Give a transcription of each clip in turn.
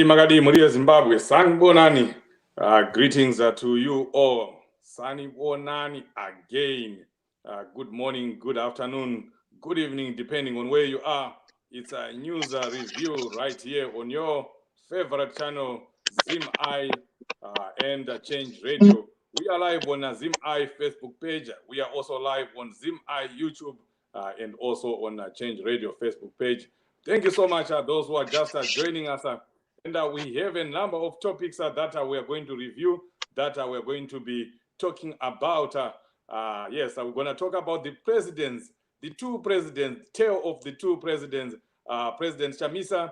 Magadi, Maria Zimbabwe, Sanibonani. Greetings to you all. Sanibonani again. Good morning, good afternoon, good evening, depending on where you are. It's a news review right here on your favorite channel, ZimI and Change Radio. We are live on a ZimI Facebook page. We are also live on ZimI YouTube and also on Change Radio Facebook page. Thank you so much, those who are just joining us. And we have a number of topics that we are going to review, that we're going to be talking about. Yes, we're going to talk about the presidents, the two presidents, tale of the two presidents. President Chamisa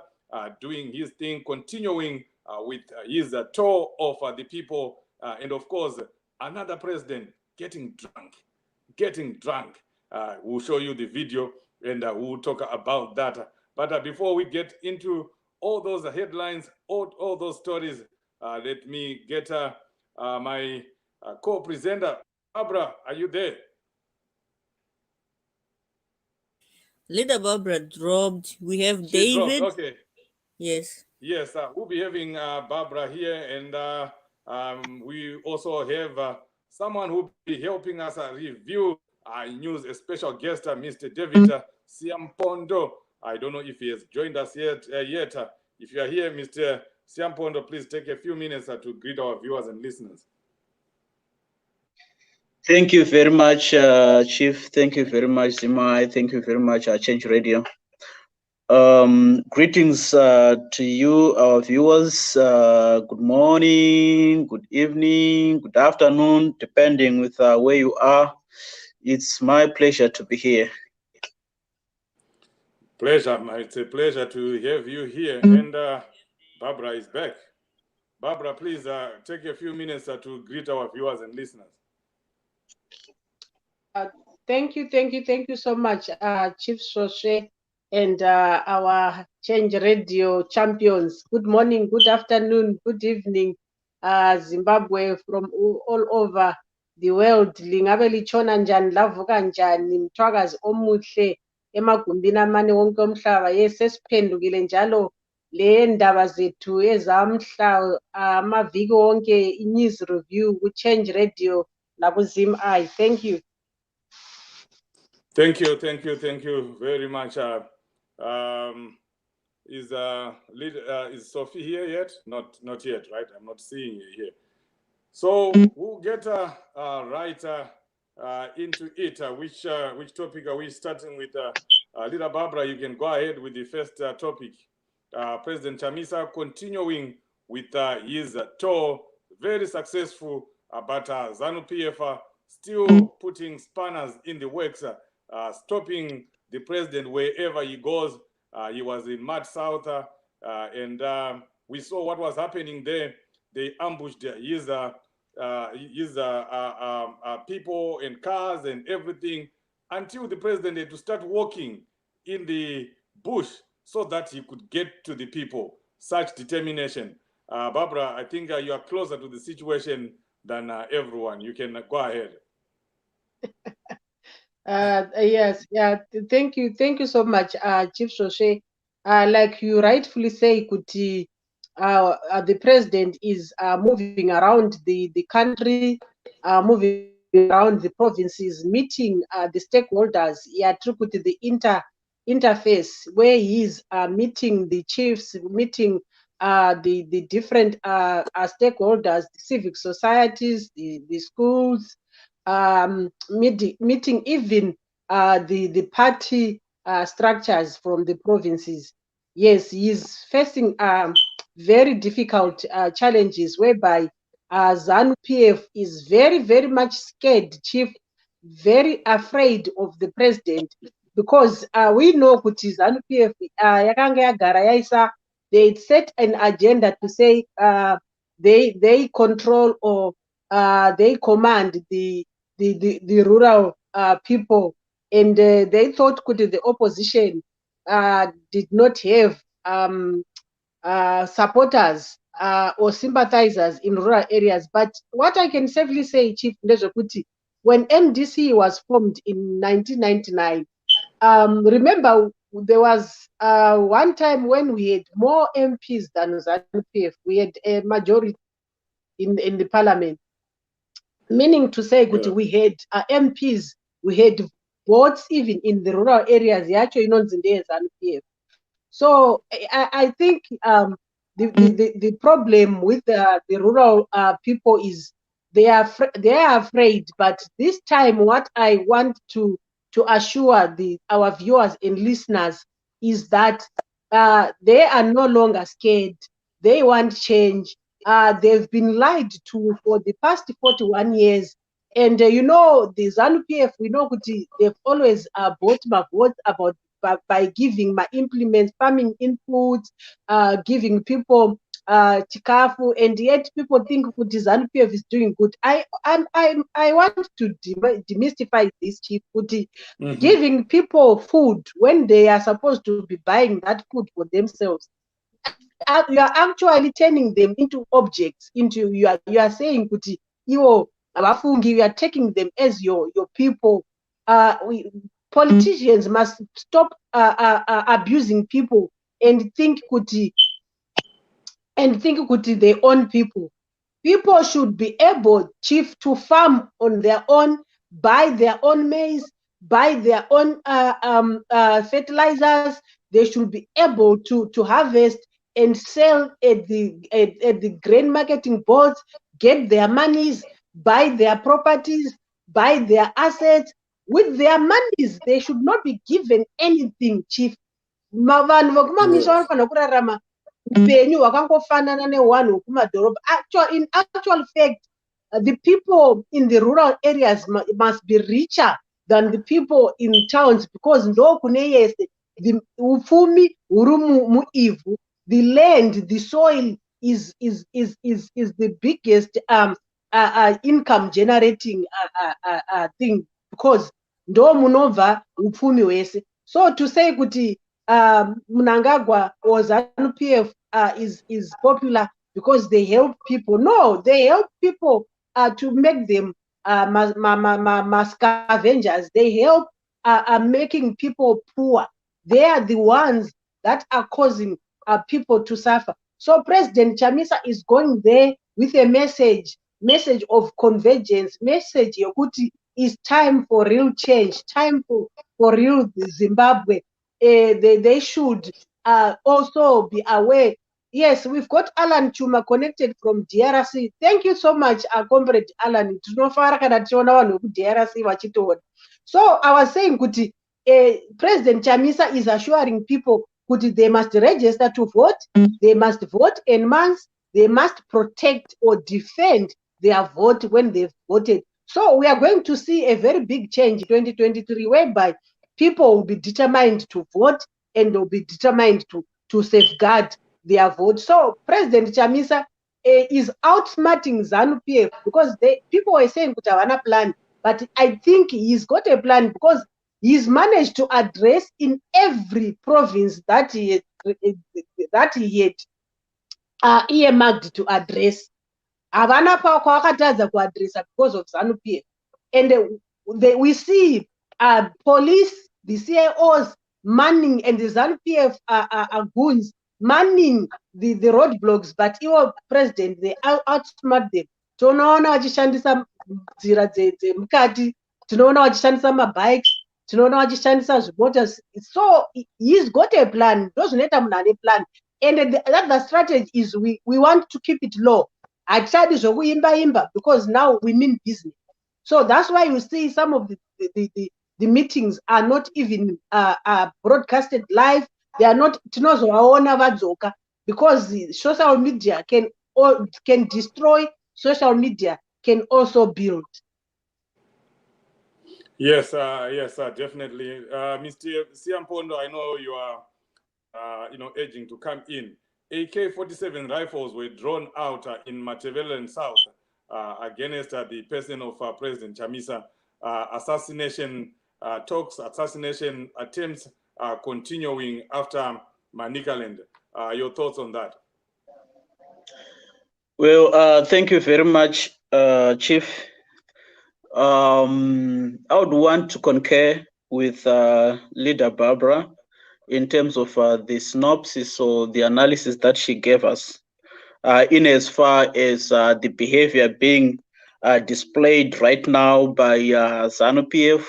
doing his thing, continuing with his tour of the people. And of course, another president getting drunk. We'll show you the video and we'll talk about that. But before we get into all those headlines, all those stories, let me get my co-presenter. Barbara, are you there? Leader Barbara dropped. We have David. Dropped. Okay. Yes. Yes, we'll be having Barbara here, and we also have someone who will be helping us review news, a special guest, Mr. David Siampondo. I don't know if he has joined us yet. If you are here, Mr. Siampondo, please take a few minutes to greet our viewers and listeners. Thank you very much, Chief. Thank you very much, Zimai. Thank you very much, Change Radio. Greetings to you, our viewers. Good morning, good evening, good afternoon, depending with where you are. It's my pleasure to be here. Pleasure. It's a pleasure to have you here. And Barbara is back. Barbara, please take a few minutes to greet our viewers and listeners. Thank you so much, Chief Soshe and our Change Radio champions. Good morning, good afternoon, good evening, Zimbabwe from all over the world. Lingabe lichona njani, lavuka njani, mthwakazi omuhle emagumbini amane wonke omhlaba. Yes, esiphendukile njalo le ndaba zethu ezamhla amaviki wonke news review ku Change Radio labo ZimI. Thank you. Thank you very much. Is Sophie here yet? Not yet, right? I'm not seeing you here. So we'll get right into it. Which topic are we starting with? Leader Barbara, you can go ahead with the first topic. President Chamisa continuing with his tour, very successful but ZANU-PF still putting spanners in the works, stopping the president wherever he goes. He was in Mad South, and we saw what was happening there. They ambushed his people and cars and everything, until the president had to start walking in the bush so that he could get to the people. Such determination. Barbara, I think you are closer to the situation than everyone. You can go ahead. Yes, yeah. Thank you so much, Chief Soshe. Like you rightfully say, Kuti, the president is moving around the country, moving around the provinces, meeting the stakeholders. Yeah, through Kuti, the interface where he is meeting the chiefs, meeting the different stakeholders, the civic societies, the schools, meeting even the party structures from the provinces. Yes, he's facing very difficult challenges whereby ZANU-PF is very much scared, chief, very afraid of the president, because we know kuti ZANU-PF yakanga yagara yaisa, they set an agenda to say they control or they command the rural people, and they thought the opposition did not have supporters or sympathizers in rural areas. But what I can safely say, Chief Ndezokuti, when MDC was formed in 1999, remember there was one time when we had more MPs than ZANU-PF. We had a majority in the parliament. Meaning to say, yeah, we had MPs, we had votes even in the rural areas. Actually, not in the ZANU-PF. So I think the problem with the rural people is they are afraid. But this time, what I want to assure our viewers and listeners is that they are no longer scared. They want change. They've been lied to for the past 41 years. And you know, the ZANU-PF, we know they've always bought my votes about by giving my implements, farming inputs, giving people chikafu, and yet people think ZANU-PF is doing good. I want to demystify this, Chief. Giving people food when they are supposed to be buying that food for themselves. You are actually turning them into objects. You are saying you are taking them as your people. Politicians must stop abusing people and think they own people. People should be able, Chief, to farm on their own, buy their own maize, buy their own fertilizers. They should be able to harvest and sell at the grain marketing boards, get their monies, buy their properties, buy their assets. With their monies, they should not be given anything, Chief. In actual fact, the people in the rural areas must be richer than the people in towns, because the land, the soil is the biggest income generating thing, because ndo munova upfumi wese. So to say kuti Mnangagwa or ZANU-PF is popular because they help people. No, they help people to make them scavengers. They help making people poor. They are the ones that are causing people to suffer. So President Chamisa is going there with a message of convergence, message yokuti it's time for real change, time for real Zimbabwe. They should also be aware. Yes, we've got Alan Chuma connected from DRC. Thank you so much, Comrade Alan. So I was saying, President Chamisa is assuring people they must register to vote, they must vote en masse, they must protect or defend their vote when they've voted. So we are going to see a very big change in 2023, whereby people will be determined to vote and they'll be determined to safeguard their vote. So President Chamisa is outsmarting ZANU-PF because people were saying that havana plan, but I think he's got a plan because he's managed to address in every province that he had earmarked to address. Havana kwakatadza kuaddressa because of ZANU-PF. And we see police, the CIOs manning, and the ZANU-PF goons manning the roadblocks, but your president, they outsmart them. Tinoona vachishandisa nzira dzemukati, tinoona vachishandisa mabikes, tinoona vachishandisa zvimota. So he's got a plan. Ndozvinoita munhu ane plan. And the strategy is we want to keep it low. Hatishadi zvokuimba because now we mean business. So that's why you see some of the meetings are not even broadcasted live. They are not tinozovaona vadzoka because the social media can destroy. Social media can also build. Yes, definitely. Mr. Siampondo, I know you are, urging to come in. AK-47 rifles were drawn out in Matebeleland South against the person of President Chamisa. Assassination talks, assassination attempts are continuing after Manicaland. Your thoughts on that? Well, thank you very much, Chief. I would want to concur with Leader Barbara in terms of the synopsis or the analysis that she gave us, in as far as the behavior being displayed right now by ZANU-PF.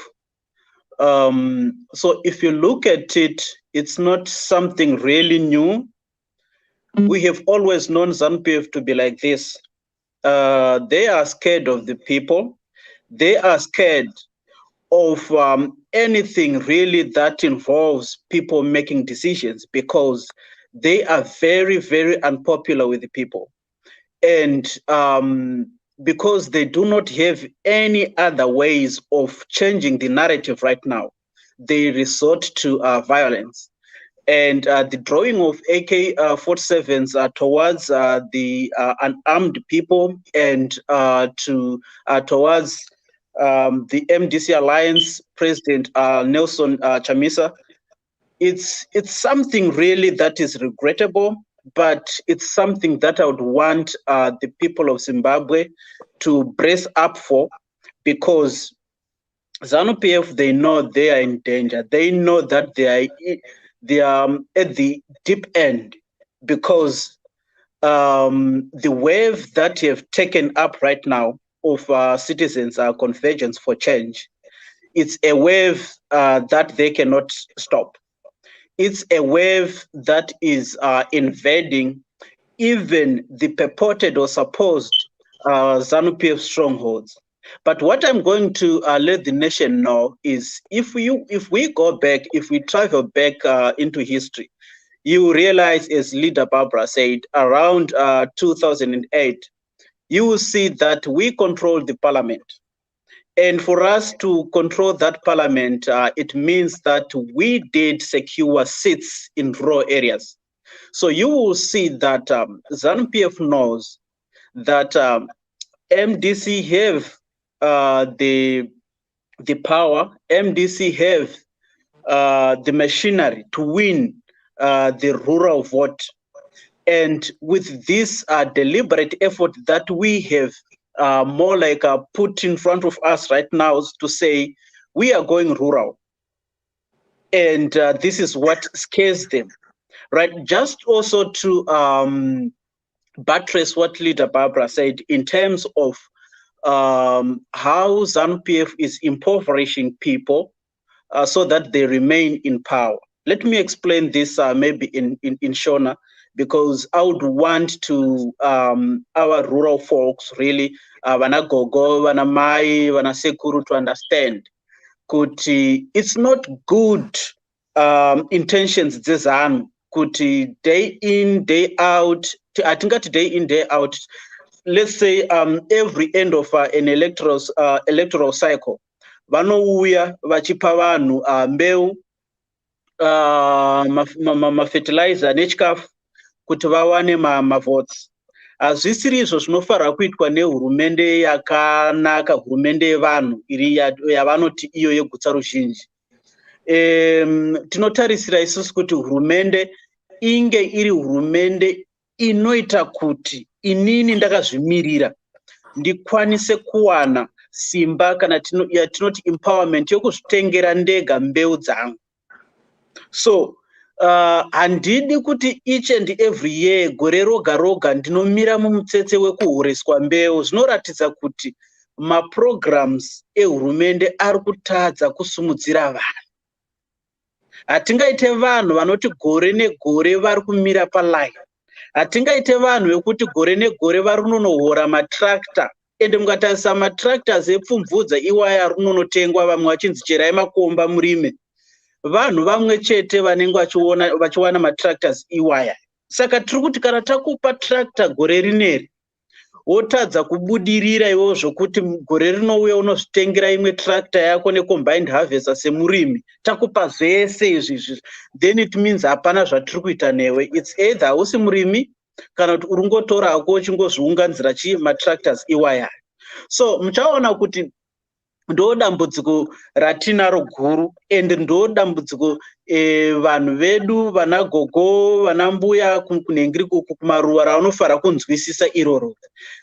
So if you look at it, it's not something really new. We have always known ZANU-PF to be like this. They are scared of the people. They are scared of anything really that involves people making decisions, because they are very, very unpopular with the people. And because they do not have any other ways of changing the narrative right now, they resort to violence. And the drawing of AK-47s towards the unarmed people and towards the MDC Alliance President Nelson Chamisa, it's something really that is regrettable, but it's something that I would want the people of Zimbabwe to brace up for, because ZANU-PF, they know they are in danger. They know that they are at the deep end, because the wave that have taken up right now of citizens' convergence for change, it's a wave that they cannot stop. It's a wave that is invading even the purported or supposed ZANU-PF strongholds. But what I'm going to let the nation know is, if we go back, if we travel back into history, you realize, as Leader Barbara said, around 2008, you will see that we control the parliament. And for us to control that parliament, it means that we did secure seats in rural areas. So you will see that ZANU-PF knows that MDC have the power, MDC have the machinery to win the rural vote. And with this deliberate effort that we have more like put in front of us right now, to say we are going rural. And this is what scares them, right? Just also to buttress what Leader Barbara said in terms of how ZANU-PF is impoverishing people so that they remain in power. Let me explain this maybe in Shona, because I would want to our rural folks really, Wanagogo, Wanamai, Wanasekuru, to understand kuti it's not good intentions ZANU, kuti day in, day out, I think that day in, day out, let's say every end of an electoral cycle, vanouya vachipa vanhu mbeu, fertilizer nechikafu kuti vawane mavotes. Hazvisiri izvo zvinofanira kuitwa nehurumende yakanaka, hurumende yevanhu iri yavanoti iyo yegutsa ruzhinji. Tinotarisira isusu kuti hurumende inge iri hurumende inoita kuti inini ndakazvimirira ndikwanise kuwana simba kana yatinoti empowerment yokuzvitengera ndega mbeu dzangu. So handidi kuti each and every year gore roga roga ndinomira mumutsetse wekuhoreswa mbeu. Zvinoratidza kuti maprograms ehurumende ari kutadza kusumudzira vanhu. Hatingaite vanhu vanoti gore negore vari kumira paline. Hatingaite vanhu vekuti gore negore vari kunonohora matractor. Ende mukatarisa matractors epfumvudza iwaya ari kunonotengwa, vamwe vachinzi cherai makomba murime. Vanhu vamwe chete vanenge vachiwana matractors iwaya. Saka tiri kuti kana takupa tractor gore rineri, wotadza kubudirira iwo zvokuti gore rinouya unozvitengera imwe tractor yako necombined harvester semurimi, takupa zvese izvi, then it means hapana zvatiri kuita newe. It's either hausi murimi kana kuti uri ngotora hako uchingozviunganidzira matractors iwaya. So muchaona kuti ndo dambudziko ratinaro guru, ende ndo dambudziko vanhu vedu vanagogo vanambuya kunengiri kumaruwa ravanofara kunzwisisa iroro.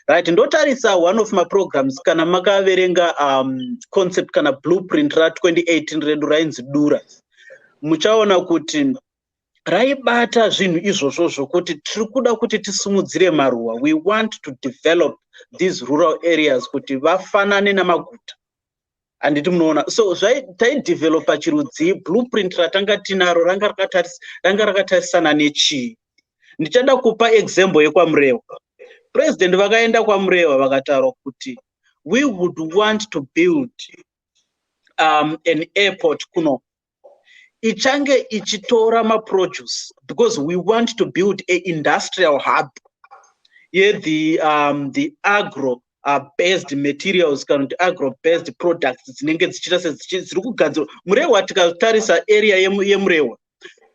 Right, ndotarisa one of my programs kana makaverenga concept kana blueprint ra 2018 redu rainzi Dura, muchaona kuti raibata zvinhu izvozvo zvokuti tiri kuda kuti tisumudzire maruwa. We want to develop these rural areas kuti vafanane namaguta. Anditi munoona, so taidevelopa chirudzi blueprint ratanga tinaro ranga rakatarisana nechii. Ndichada kupa example yekwaMurewa. President vakaenda kwaMurewa vakataura kuti we would want to build an airport kuno ichange ichitora maproduce, because we want to build a industrial hub here, the agro based materials kana kuti agro based products dzinenge dziri kugadzirwa Murewa. Tikatarisa area yeMurewa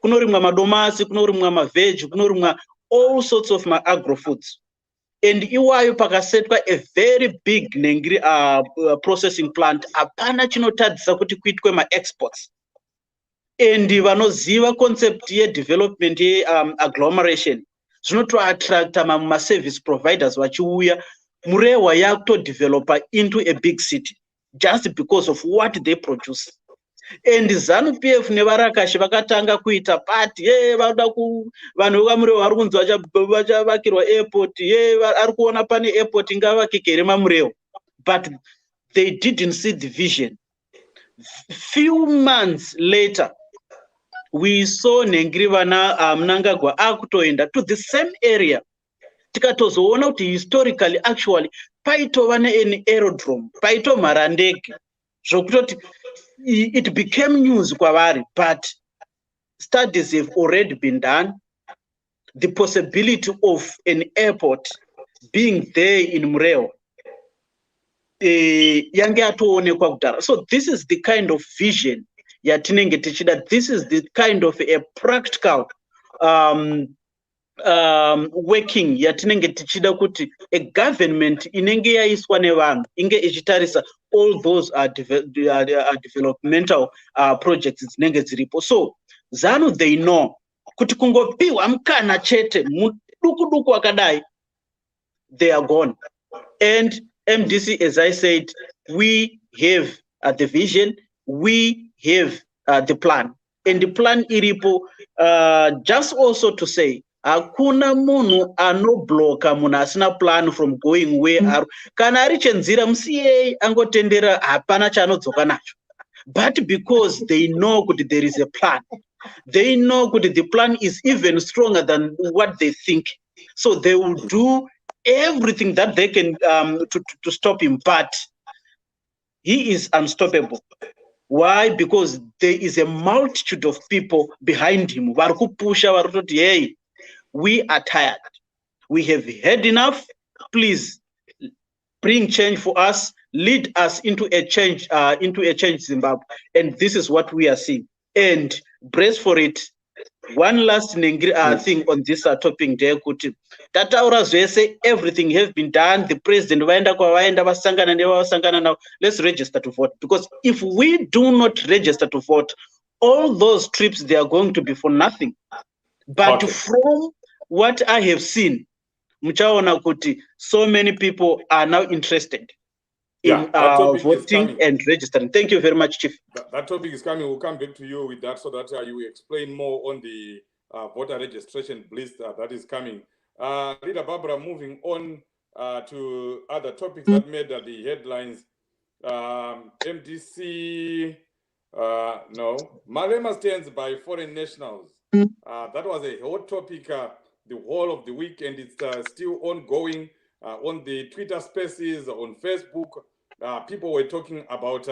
kunorimwa madomasi, kunorimwa maveg, kunorimwa all sorts of agro foods, and iwayo pakasetwa a very big nengiri processing plant. Hapana chinotadzisa kuti kuitwe ma-exports. And vanoziva concept ye-development ye-agglomeration zvinotoattracta ma-service providers vachiuya. Murewa yakutodevelopa into a big city just because of what they produce. And ZANU-PF nevarakashi vakatanga kuita party, vanoda vanhu vemurewa vari kunzi vachavakirwa airport, ari kuona pane airport ingavakike iri mamurewa. But they didn't see the vision. Few months later, we saw nengiri vana Mnangagwa akutoenda to the same area. Tikatozoona kuti historically actually paitova an aerodrome, paito marandege, zvokutoti it became news kwavari. But studies have already been done. The possibility of an airport being there in Murewa yange atoonekwa kudhara. So this is the kind of vision yatinenge tichida. This is the kind of a practical working yatinenge tichida kuti a government inenge yaiswa nevanhu inge ichitarisa all those developmental projects dzinenge dziripo. So ZANU they know kuti kungopiwa mukana chete muduku wakadai, they are gone. And MDC, as I said, we have the vision, we have the plan, and the plan iripo. Just also to say, hakuna munhu anobloka munhu asina plan from going where kana ari chenzira musiye angotendera hapana chaanodzoka nacho. But because they know that there is a plan, they know that the plan is even stronger than what they think, so they will do everything that they can to stop him. But he is unstoppable. Why? Because there is a multitude of people behind him. Varikupusha varikutoti, hey, we are tired. We have had enough. please bring change for us, lead us into a change Zimbabwe. And this is what we are seeing. And brace for it. One last thing on this topic there, kuti tataura zvese, everything have been done. The president now. Let's register to vote, because if we do not register to vote, all those trips, they are going to be for nothing. But from what I have seen, muchaona kuti so many people are now interested in voting and registering. Thank you very much, Chief. That topic is coming. We'll come back to you with that so that you explain more on the voter registration list that is coming. Leader Barbara, moving on to other topics that made the headlines. MDC, no, Malema stands by foreign nationals. That was a hot topic the whole of the week, and it's still ongoing on the Twitter spaces, on Facebook. People were talking about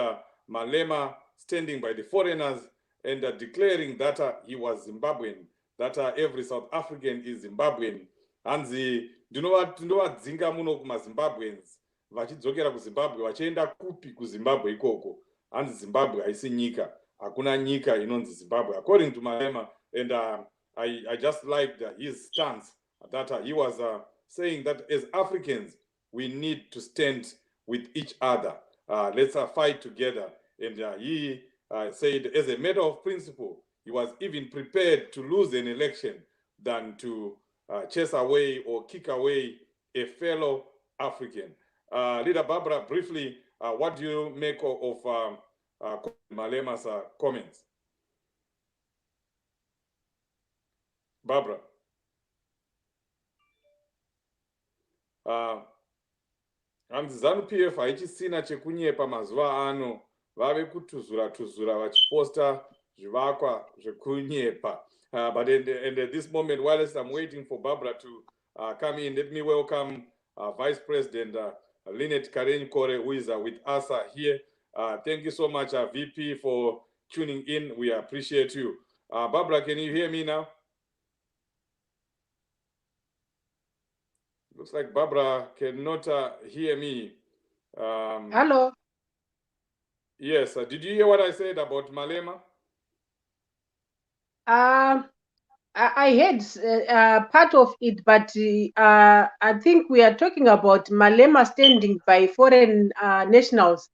Malema standing by the foreigners and declaring that he was Zimbabwean, that every South African is Zimbabwean. And the Zinga muno kuma Zimbabweans vachidzokera kuZimbabwe vachienda kupi kuZimbabwe ikoko, and Zimbabwe haisi nyika, hakuna nyika inonzi Zimbabwe, according to Malema. And I just liked his stance that he was saying that as Africans we need to stand with each other. Let's fight together. And he said, as a matter of principle, he was even prepared to lose an election than to chase away or kick away a fellow African. Leader Barbara, briefly, what do you make of Malema's comments? Barbara. Hanzi ZANU-PF haichisina chekunyepa mazuva ano, vave kutuzura vachiposta zvivakwa zvekunyepa. But at this moment, whilst I'm waiting for Barbara to come in, let me welcome Vice President Lynette Karen-Kore, who is with us here. Thank you so much, VP, for tuning in. We appreciate you. Barbara, can you hear me now? Looks like Barbara cannot hear me. Hello. Yes. Did you hear what I said about Malema? I heard part of it, but I think we are talking about Malema standing by foreign nationals.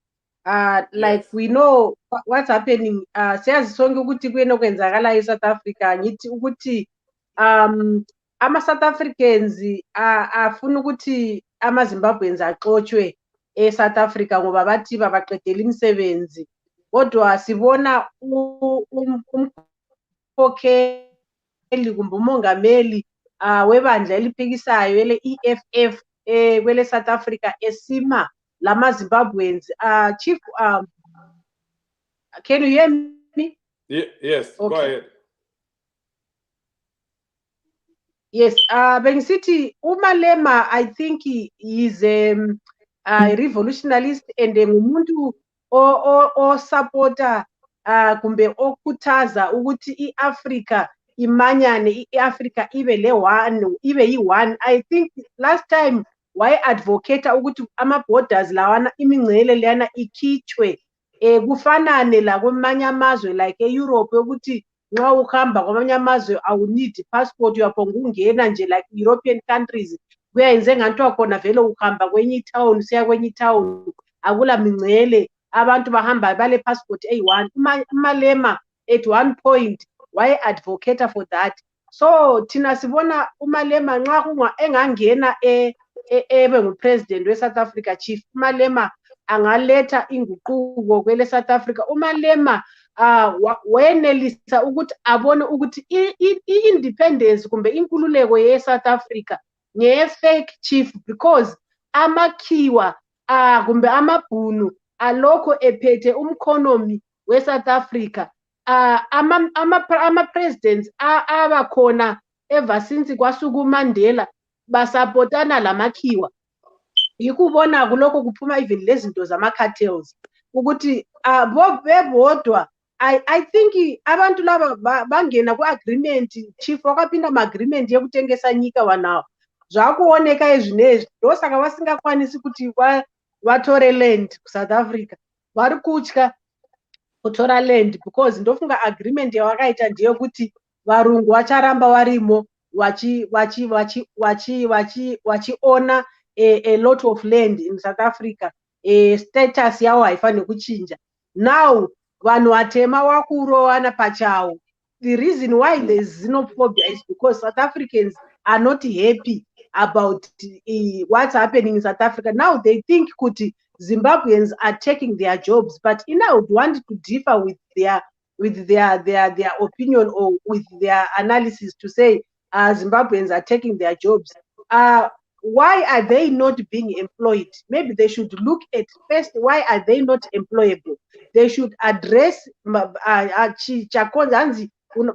Like Yes. we know what's happening. Says sonke ukuthi kwenokwenzakala eSouth Africa ngithi ukuthi ama-South Africans afuna ukuthi ama-Zimbabweans axotshwe eSouth Africa ngoba bathi babaqedela imisebenzi, kodwa sibona umkhokheli kumbe umongameli webandla eliphikisayo ele-EFF kwele South Africa esima lama-Zimbabweans. Chief, can you hear me? Yes, okay. Go ahead. Yes, bengisithi uMalema, I think he is a revolutionalist and ngumuntu o supporter kumbe okhuthaza ukuthi iAfrica imanyane, iAfrica ibe yi-one. I think last time why advocate ukuthi ama-borders lawana imingcele leyana ikhitshwe kufanane la kwamanye amazwe like eEurope ukuthi nxa uhamba kwamanye amazwe awunidi passport, uyaphonga ungena nje like European countries kuyayenze nganto khona vele uhamba kwenye itown siya kwenye itown akula mingcele, abantu bahamba bale passport eyi-one. Malema at one point why advocate for that. So thina sibona uMalema nxa engangena ebe ngupresident we-South Africa, Chief, uMalema angaletha inguquko kwele South Africa. uMalema wenelisa ukuthi abone ukuthi i-independence kumbe inkululeko ye-South Africa ngeye-fake, Chief, because amakhiwa kumbe amabhunu alokho ephethe umkhonomi we-South Africa. Ama-presidents abakhona ever since kwasuka uMandela basapotana lamakhiwa. Yikubona kulokho kuphuma even lezinto zama-cartels ukuthi bebodwa. I think abantu laba bangena ku-agreement, Chief, wakapinda ama-agreement yekutengesa nyika wanawo. zvakuoneka izvinezvi ndosaka vasingakwanisi kuti vatore land kuSouth Africa. Vari kutya kutora land because ndofunga agreement yavakaita ndeyekuti varungu vacharamba varimo vachiona a lot of land in South Africa. Status yavo haifaniri kuchinja. Now vanhu vatema vakurovana pachavo. The reason why there is xenophobia is because South Africans are not happy about what's happening in South Africa. Now they think kuti Zimbabweans are taking their jobs, but I would want to differ with their opinion or with their analysis to say Zimbabweans are taking their jobs. Why are they not being employed? Maybe they should look at first, why are they not employable? They should address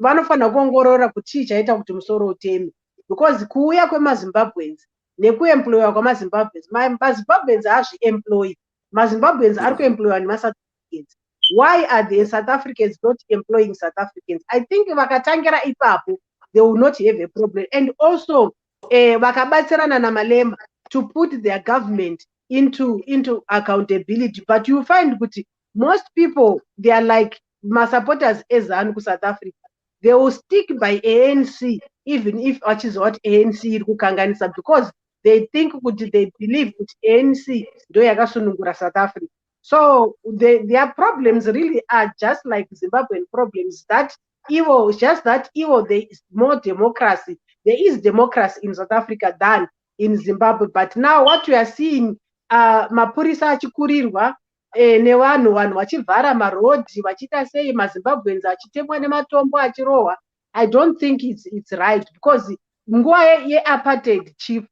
vanofana kuongorora kuti chaita kuti musoro uteme, because kuuya kwemazimbabweans nekuemployiwa kwamazimbabweans, mazimbabweans haazviemployi, mazimbabweans ari kuemployiwa nemasouth Africans. Why are the South Africans not employing South Africans? I think vakatangira ipapo they will not have a problem. And also vakabatsirana naMalema to put their government into accountability, but you find kuti most people, they are like my supporters ezanu ku South Africa. They will stick by ANC even if which is what ANC iri kukanganisa, because they think kuti they believe kuti ANC ndo yakasunungura South Africa. So their problems really are just like Zimbabwean problems, that evil, just that evil, there is more democracy. There is democracy in South Africa than in Zimbabwe. But now what we are seeing, mapurisa achikurirwa nevanhu vachivhara marodhi vachita sei mazimbabweans achitemwa nematombo achirohwa. I don't think it's right, because nguva yeapartheid, chief,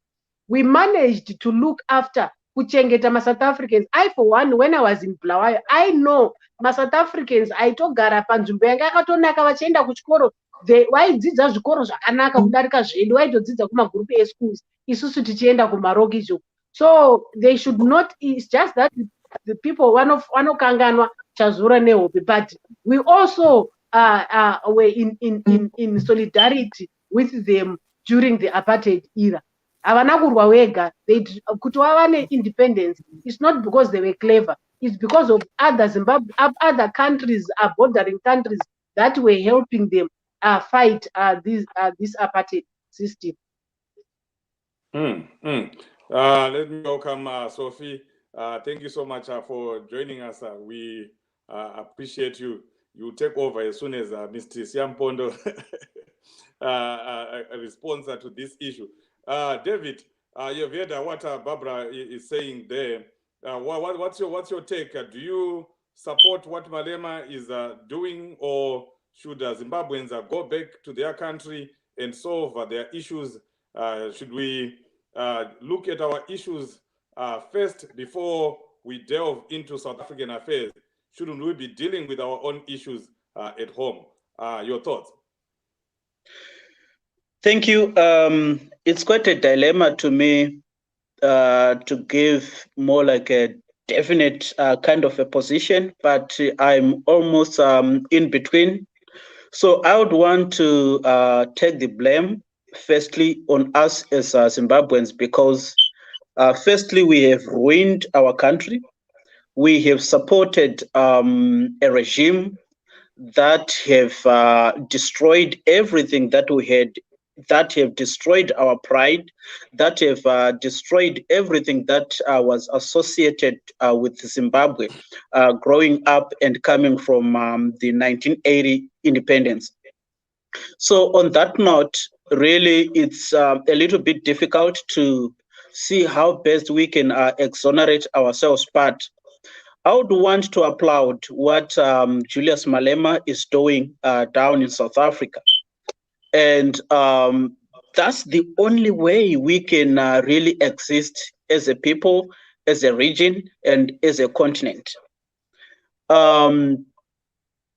we managed to look after kuchengeta maSouth Africans. I for one, when I was in Bulawayo, I know maSouth Africans aitogara panzvimbo yanga yakatonaka vachienda kuchikoro, vaidzidza zvikoro zvakanaka kudarika zvedu, vaitodzidza kumagroup eschools, isusu tichienda kumaroki izvo. So they should not, it's just that the people vanokanganwa chazura nehope, but we also were in solidarity with them during the apartheid era. Havana kurwa wega, kuti vava independence, it's not because they were clever, it's because of other countries, bordering countries, that were helping them fight this apartheid system. Let me welcome Sophie. Thank you so much for joining us. We appreciate you. You take over as soon as Mr. Siampondo responds to this issue. David, you've heard what Barbara is saying there. What's your take? Do you support what Malema is doing, or should Zimbabweans go back to their country and solve their issues? Should we look at our issues first before we delve into South African affairs? Shouldn't we be dealing with our own issues at home? Your thoughts? Thank you. It's quite a dilemma to me to give more like a definite kind of a position, but I'm almost in between. So I would want to take the blame firstly on us as Zimbabweans, because firstly, we have ruined our country. We have supported a regime that have destroyed everything that we had, that have destroyed our pride, that have destroyed everything that was associated with Zimbabwe growing up and coming from the 1980 independence. So on that note, really, it's a little bit difficult to see how best we can exonerate ourselves. But I would want to applaud what Julius Malema is doing down in South Africa. And that's the only way we can really exist as a people, as a region, and as a continent.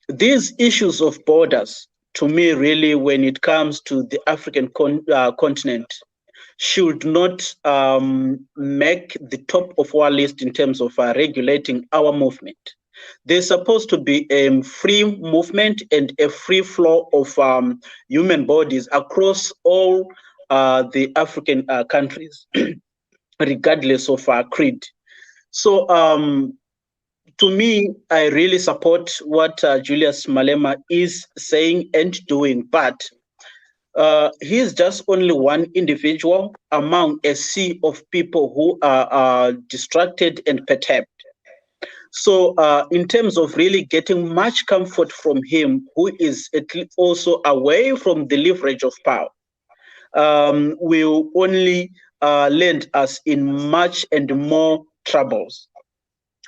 These issues of borders, to me, really, when it comes to the African continent, should not make the top of our list in terms of regulating our movement. There's supposed to be a free movement and a free flow of human bodies across all the African countries, regardless of creed. So to me, I really support what Julius Malema is saying and doing, but he's just only one individual among a sea of people who are distracted and perturbed. So in terms of really getting much comfort from him, who is also away from the leverage of power, will only land us in much and more troubles.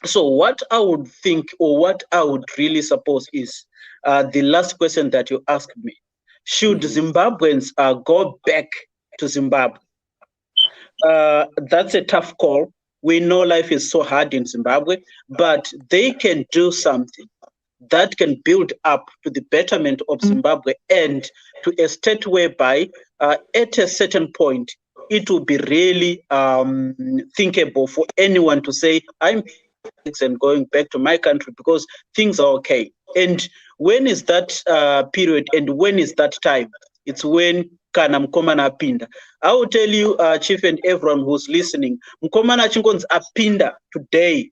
So what I would think, or what I would really suppose, is the last question that you asked me. Should Zimbabweans go back to Zimbabwe? That's a tough call. We know life is so hard in Zimbabwe, but they can do something that can build up to the betterment of Zimbabwe and to a state whereby at a certain point, it will be really thinkable for anyone to say, I'm and going back to my country because things are okay. And when is that period and when is that time? It's when kana mkomana apinda. I will tell you, Chief, and everyone who's listening, mkomana chingonzi apinda today.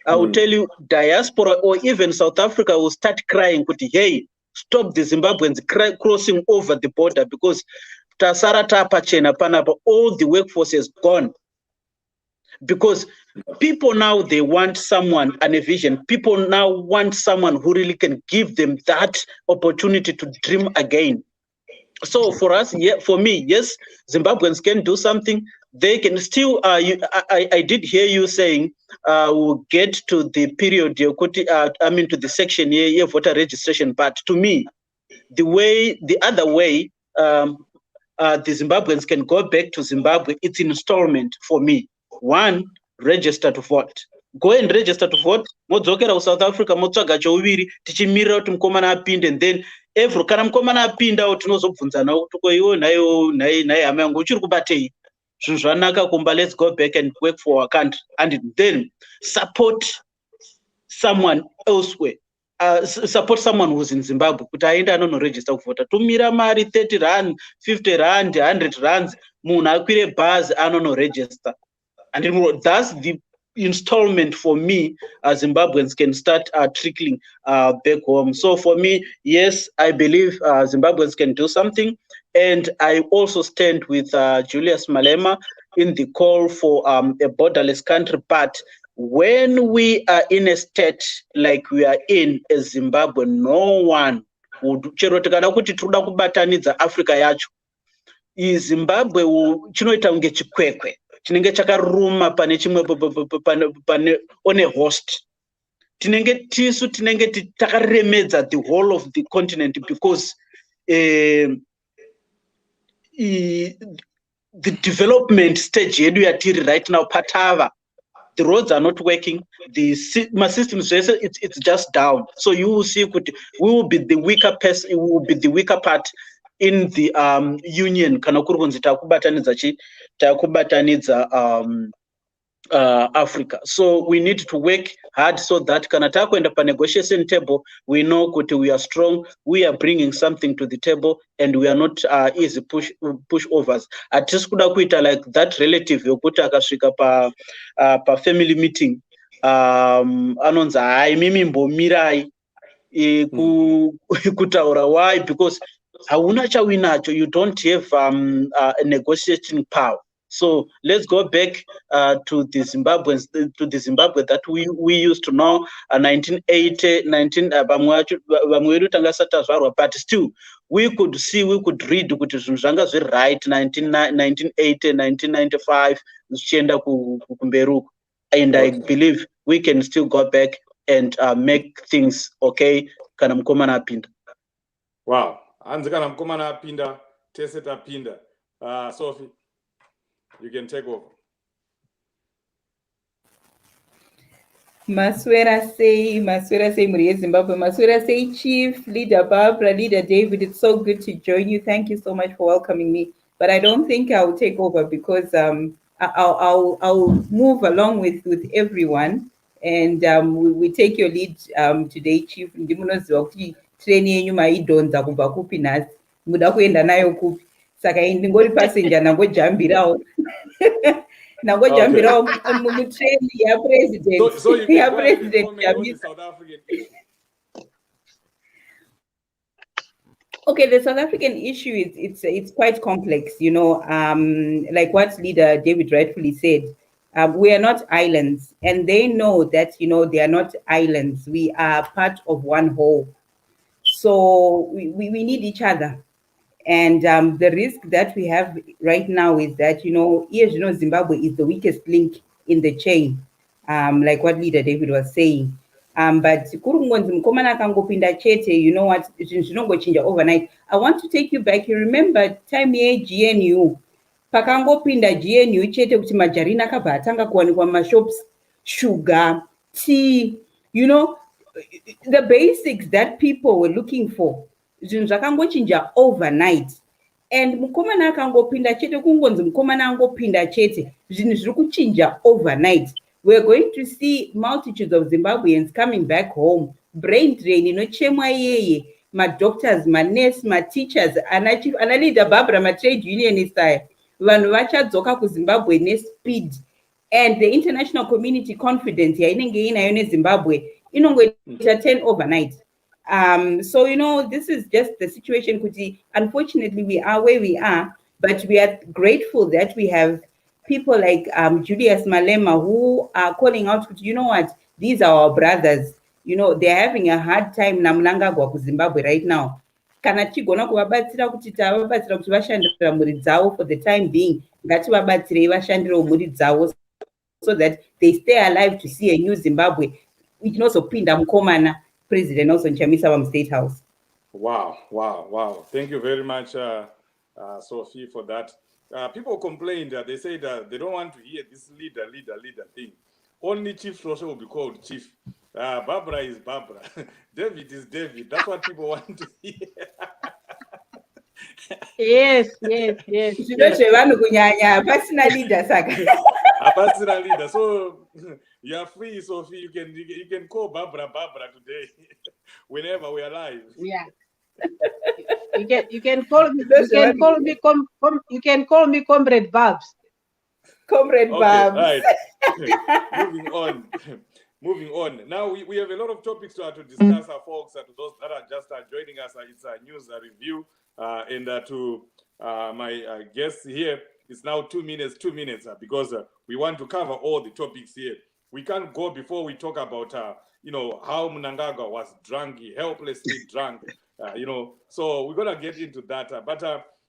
I will tell you, diaspora or even South Africa will start crying, hey, stop the Zimbabweans crossing over the border because tasara tapachena panapa, all the workforce is gone. Because people now, they want someone and a vision. People now want someone who really can give them that opportunity to dream again. So for us, for me, yes, Zimbabweans can do something. They can still, I did hear you saying we'll get to the period, to the section here, voter registration. But to me, the other way, the Zimbabweans can go back to Zimbabwe, it's installment for me. One, register to vote. Go and register to vote. Modzokera South Africa, motsvaga chouviri, tichimirira kuti mukomana apinde, and then every kana mukomana apinda tinozobvunzana kuti iwo naye hama yangu uchiri kubatei. Zvinhu zvanaka kumba, let's go back and work for our country and then support someone elsewhere. Support someone who's in Zimbabwe kuti aende anonoregister kuvhota. Tumira mari 30 rand, 50 rand, 100 rands, munhu akwire bhazi anonoregister. And that's the installment for me, Zimbabweans can start trickling back home. So for me, yes, I believe Zimbabweans can do something. And I also stand with Julius Malema in the call for a borderless country. But when we are in a state like we are in Zimbabwe, no one would cherotekana kuti truda kubatanidza Africa yacho. Zimbabwe chinoita unge chikwekwe. Chinenge chakaruma pane chimwe pane on a host. Tinenge takaremedza the whole of the continent because the development stage yedu yatiri right now patava. The roads are not working. My systems, it's just down. So you will see, we will be the weaker person. We will be the weaker part in the union. Africa. So we need to work hard so that kanatako and the negotiation table, we know we are strong, we are bringing something to the table, and we are not easy pushovers. At least kuda like that relative yokuta akasvika pa family meeting anonza hai mimi mbomirai kutaura. Why? Because hauna chawinacho, you don't have a negotiating power. So let's go back to the Zimbabweans, to the Zimbabwe that we used to know, 1980, but still we could see, we could read kuti zvinhu zvanga zviri right 1980, 1995 zvichienda kumberuko. And I believe we can still go back and make things okay kana mukomana apinda. Wow, hanzi kana mukomana apinda tese tapinda. Sophie, you can take over. Maswera say Maria Zimbabwe. Maswera say Chief, Leader Barbara, Leader David. It's so good to join you. Thank you so much for welcoming me. But I don't think I'll take over because I'll move along with everyone, and we take your lead today, Chief. Saka ndingori passenger nangojambirawo. Nangojambirawo mutrain yapresident. So you can go ahead and President comment on the South African issue. Okay, the South African issue is it's quite complex, you know. Like what Leader David rightfully said, we are not islands, and they know that, you know, they are not islands. We are part of one whole, so we need each other. And the risk that we have right now is that, you know, Zimbabwe is the weakest link in the chain, like what Leader David was saying. But kurungonzi mukomana akangopinda chete, you know what, chinja overnight. I want to take you back. You remember time ye GNU, pakangopinda GNU chete kuti majarina akabva atanga kuwanikwa mashops, sugar, tea, you know, the basics that people were looking for. Zvinhu zvakangochinja overnight. And mukomana akangopinda chete, kungonzi mukomana angopinda chete, zvinhu zviri kuchinja overnight. We're going to see multitudes of Zimbabweans coming back home. Brain drain, you know, chemwa my doctors, my nurse, my teachers, and Leader Barbara, my trade unionist, vanhu vachadzoka ku Zimbabwe speed. And the international community confidence inenge inayo neZimbabwe inongoita 10 overnight. So, you know, this is just the situation. Unfortunately, we are where we are, but we are grateful that we have people like Julius Malema who are calling out, you know what, these are our brothers. You know, they're having a hard time namnangagwa ku Zimbabwe right now. Kana tigona kuvabatsira kuti tavabatsira kuti vashandira mhuri dzavo for the time being. Ngativabatsirei vashandire mhuri dzavo so that they stay alive to see a new Zimbabwe. We can also pinda mukomana President also Chamisa from State House. Wow. Thank you very much, Sophie, for that. People complained that they said they don't want to hear this leader thing. Only Chief Social will be called Chief. Barbara is Barbara. David is David. That's what people want to hear. Yes. Personal leader, A personal leader. So you are free, Sophie. You can call Barbara today, whenever we are live. Yeah. You can call me. You can call me Comrade Babs. Comrade Babs. Right. Moving on. Now we have a lot of topics to discuss, folks. To those that are just joining us, it's a news review, and to my guests here, it's now 2 minutes, because we want to cover all the topics here. We can't go before we talk about you know, how Mnangagwa was drunk, helplessly drunk. You know, so we're gonna get into that, but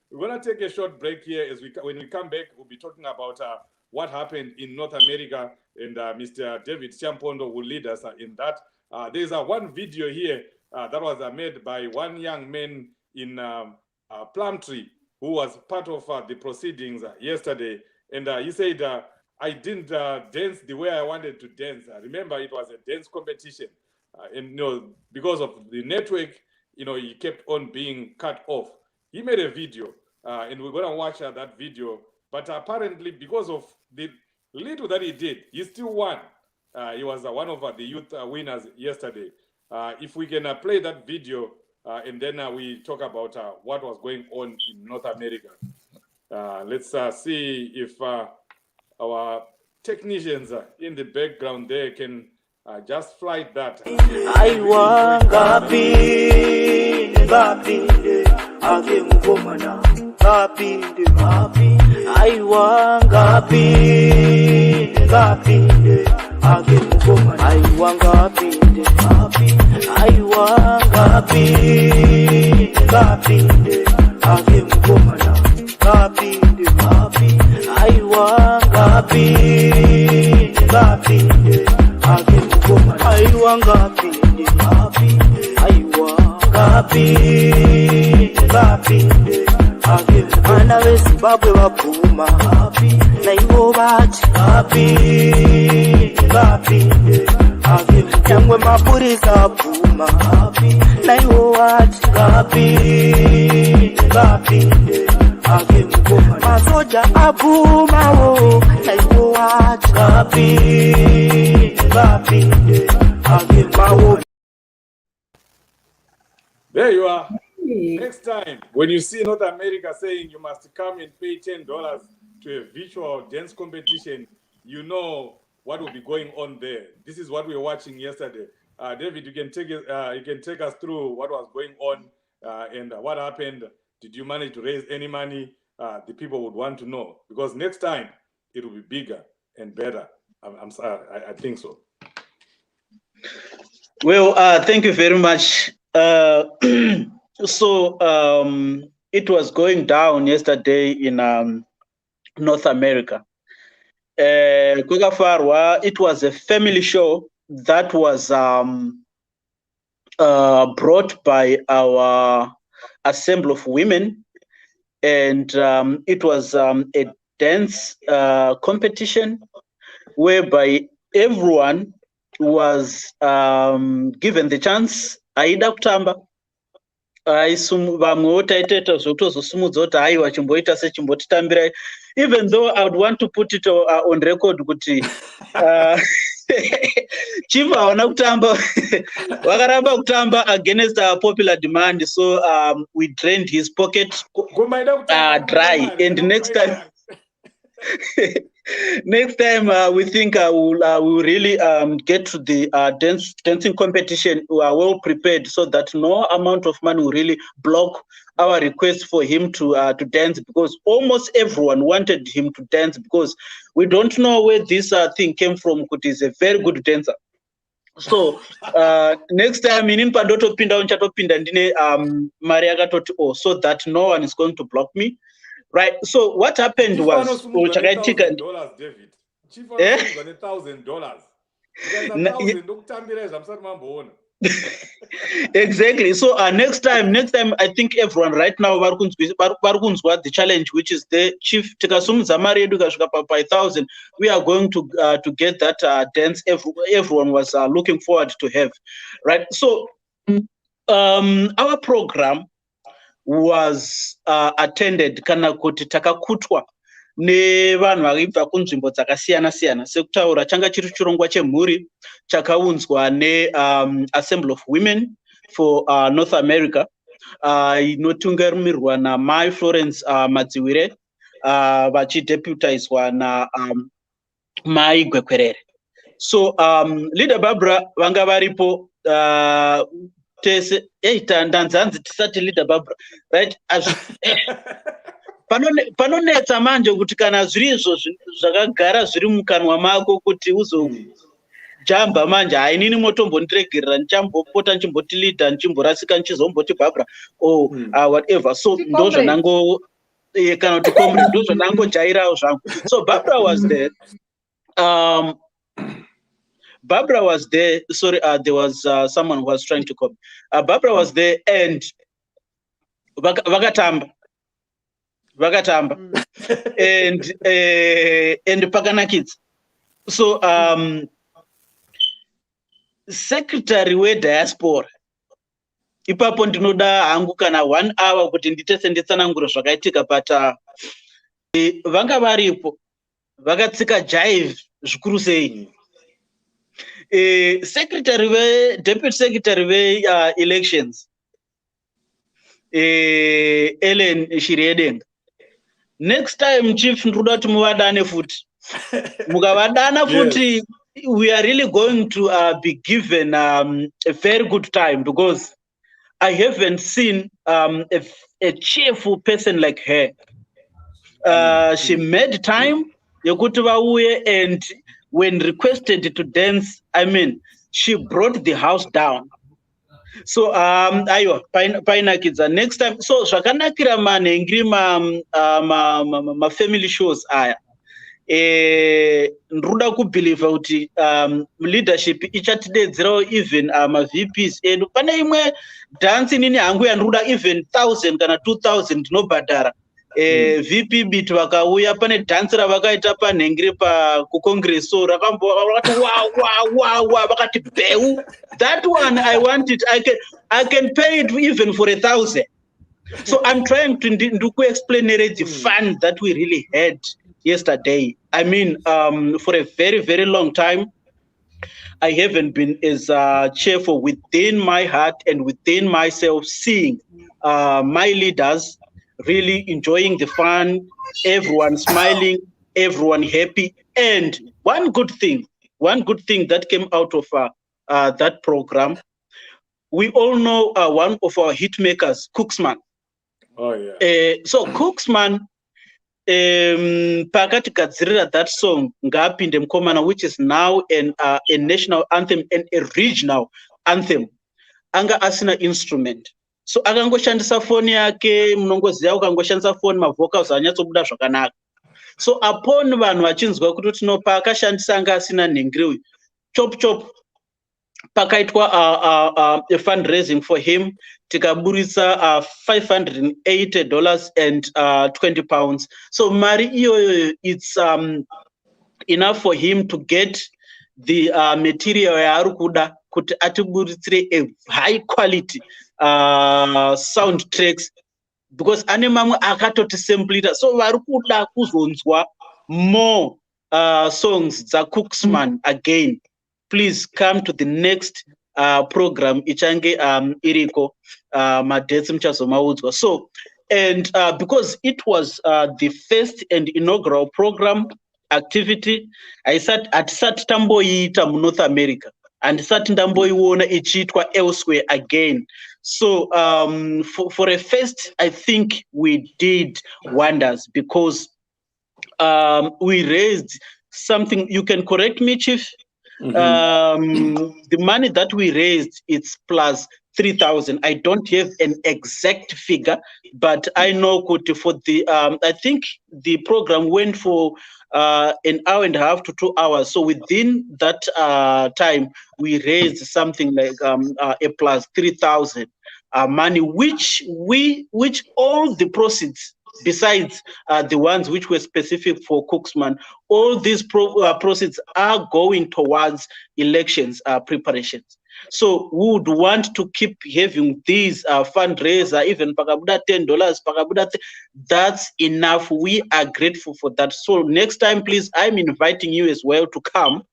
we're gonna take a short break here. When we come back, we'll be talking about what happened in North America, and Mr. David Champondo will lead us in that. There's one video here that was made by one young man in Plumtree who was part of the proceedings yesterday, and he said, I didn't dance the way I wanted to dance. Remember, it was a dance competition, and you know, because of the network, you know, he kept on being cut off. He made a video, and we're gonna watch that video. But apparently, because of the little that he did, he still won. He was one of the youth winners yesterday. If we can play that video, and then we talk about what was going on in North America. Let's see if our technicians in the background there can just fly that. Ana veZimbabwe vabvuma naivo vati ngapinde nyangwe mapurisa abvuma naivo vati ngapinde masoja abvumawo naivo vati ngapinde mawo. There you are. Next time, when you see North America saying you must come and pay $10 to a virtual dance competition, you know what will be going on there. This is what we were watching yesterday. David, you can take us through what was going on and what happened. Did you manage to raise any money? The people would want to know, because next time it will be bigger and better. I'm sorry, I think so. Well, thank you very much. So it was going down yesterday in North America. It was a family show that was brought by our Assembly of Women, and it was a dance competition whereby everyone was given the chance. Aida kutamba vamwewo taiteta zvokutozosumudza kuti haiwa chimboita sechimbotitambirai, even though I would want to put it on record kuti Chief hawana kutamba vakaramba kutamba against our popular demand, so we drained his pocket dry, and next time next time we think we'll really get to the dancing competition. We are well prepared so that no amount of money will really block our request for him to dance, because almost everyone wanted him to dance, because we don't know where this thing came from. Kuti is a very good dancer. So next time in pandotopinda unchatopinda ndine mari yakatoti so that no one is going to block me. Right. So what happened was $1,000, David. Chief $1,000. Exactly. So next time I think everyone right now the challenge, which is the Chief Tikasumudza mari yedu kasvika pa 5,000. We are going to get that dance everyone was looking forward to have. Right. So our program was attended kana kuti takakutwa nevanhu vaibva kunzvimbo dzakasiyana siyana. Sekutaura changa chiri chirongwa chemhuri chakaunzwa Assembly of Women for North America, inotungamirirwa naMai Florence Madziwire, vachideputizwa naMai Gwekwerere. So Leader Barbara vanga varipo tese ndanzanzi tisati Leader Barbara, right? Panonetsa manje kuti kana zvirizvo zvakagara zviri mukanwa mako kuti uzojamba manje hainini motombondiregerera ndichambopota ndichimboti leader ndichimborasika ndichizomboti Barbara whatever. So ndozvo nango kana kuti comrade ndozvo nango jairawo zvangu. So Barbara was there. Barbara was there. Sorry, there was someone who was trying to call me. Barbara was there, and vakatamba and pakanakidza. So secretary wediaspora ipapo ndinoda hangu kana 1 hour kuti nditese nditsanangura zvakaitika, but vanga varipo vakatsika jive zvikuru sei. Deputy Secretary we elections, Ellen Shiriedenga. Next time Chief ndoda kuti muvadane futi. Mukavadana futi, we are really going to be given a very good time, because I haven't seen a cheerful person like her. She made time yokuti vauye, and when requested to dance, I mean, she brought the house down. So ayo painakidza next time. So zvakanakira manhengri ma family shows aya ndoda kubelieve kuti leadership ichatidedzerawo even ma VPs edu. Pane imwe dance nini hangu yandoda even 1,000 kana 2,000 ndinobhadhara. VP bit vakauya pane dance ravakaita panhengri kucongress, so rakati wow vakati beu. That one I want it. I can pay it even for 1,000. So I'm trying to explain the fun that we really had yesterday. I mean, for a very, very long time, I haven't been as cheerful within my heart and within myself, seeing my leaders really enjoying the fun, everyone smiling, everyone happy. And one good thing that came out of that program, we all know one of our hit makers, Cooksman. Oh yeah. So Cooksman, pakatigadzirira that song Ngapinde Mkomana, which is now a national anthem and a regional anthem, anga asina instrument, so akangoshandisa foni yake. Munongoziva ukangoshandisa foni mavhocals anyatsobuda zvakanaka. So upon vanhu vachinzwa kuti no paakashandisa anga asina nhengeri uyu, chop chop pakaitwa a fundraising for him, tikaburitsa $580 and 20 pounds. So mari iyoyo, it's enough for him to get the material yaari kuda kuti atiburitsire a high quality sound tracks, because ane mamwe akatoti samplita. So vari kuda kuzonzwa more songs dza Cooksman again. Please come to the next program ichange iriko madetsi muchazomaudzwa. So, and because it was the first and inaugural program activity, hatisati tamboiita muNorth America handisati ndamboiona ichiitwa elsewhere again. So for a first, I think we did wonders, because we raised something. You can correct me, Chief. The money that we raised, it's plus 3,000. I don't have an exact figure, but I know for the I think the program went for an hour and a half to 2 hours. So within that time, we raised something like a plus 3,000 money, which all the proceeds, besides the ones which were specific for Cooksman, all these proceeds are going towards elections preparations. So we would want to keep having these fundraiser, even pakabuda $10, pakabuda that's enough. We are grateful for that. So next time, please, I'm inviting you as well to come,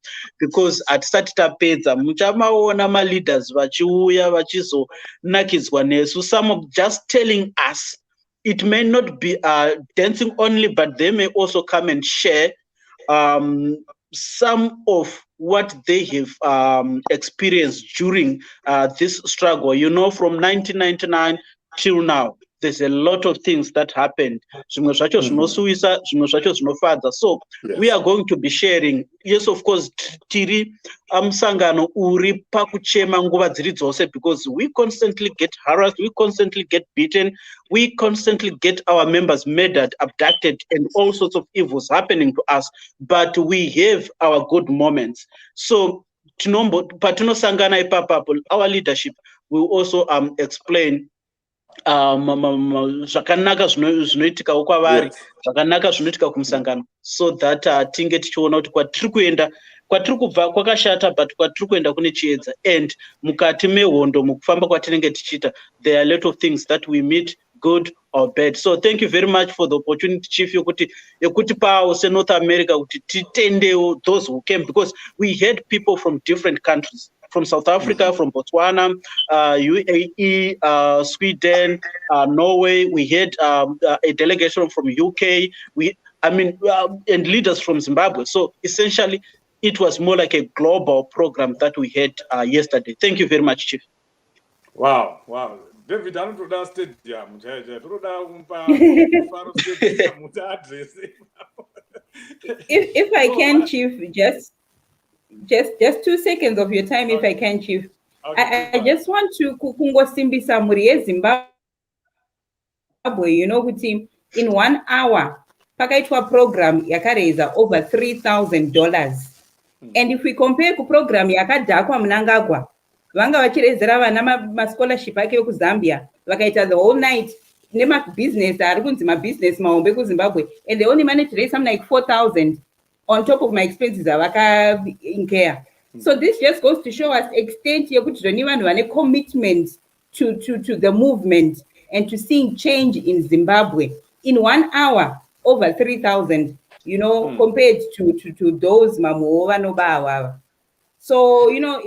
because at Satita Peza, muchamaona ma leaders vachiuya vachizonakidzwa nesu. Some of just telling us. It may not be dancing only, but they may also come and share some of what they have experienced during this struggle. You know, from 1999 till now, there's a lot of things that happened. So we are going to be sharing. Yes, of course, tiri msangano uri pakuchema nguva dziri dzose, because we constantly get harassed, we constantly get beaten, we constantly get our members murdered, abducted, and all sorts of evils happening to us. But we have our good moments. So patinosangana ipapapo, our leadership will also explain zvakanaka zvinoitika kwavari, zvakanaka zvinoitika kumusangano, so that tinge tichiona kuti kwatiri kuenda, kwatiri kubva kwakashata, but kwatiri kuenda kune chiedza. And mukati mehondo, mukufamba kwatinenge tichiita, there are a lot of things that we meet, good or bad. So thank you very much for the opportunity, Chief, yokuti pawo se North America kuti titendewo those who came, because we had people from different countries, from South Africa, from Botswana, UAE, Sweden, Norway. We had a delegation from UK. And leaders from Zimbabwe. So essentially, it was more like a global program that we had yesterday. Thank you very much, Chief. Wow. David, I'm to that stadium. If I can, Chief, just 2 seconds of your time, if I can, Chief. Okay, I just want to kungosimbisa muri Zimbabwe, you know, kuti in 1 hour, pakaitwa program yakareza over $3,000. And if we compare ku program yakadhakwa Mnangagwa, vanga vachirezera vana scholarship ake yoku Zambia, vakaita the whole night, nema business, ari kunzi ma business mahombe ku Zimbabwe, and they only managed to raise something like 4,000 on top of my expenses avaka incur. So this just goes to show us extent yekuti vanhu vane commitment to the movement and to seeing change in Zimbabwe. In 1 hour, over 3,000, you know, compared to those mamuova no bawa. So, you know,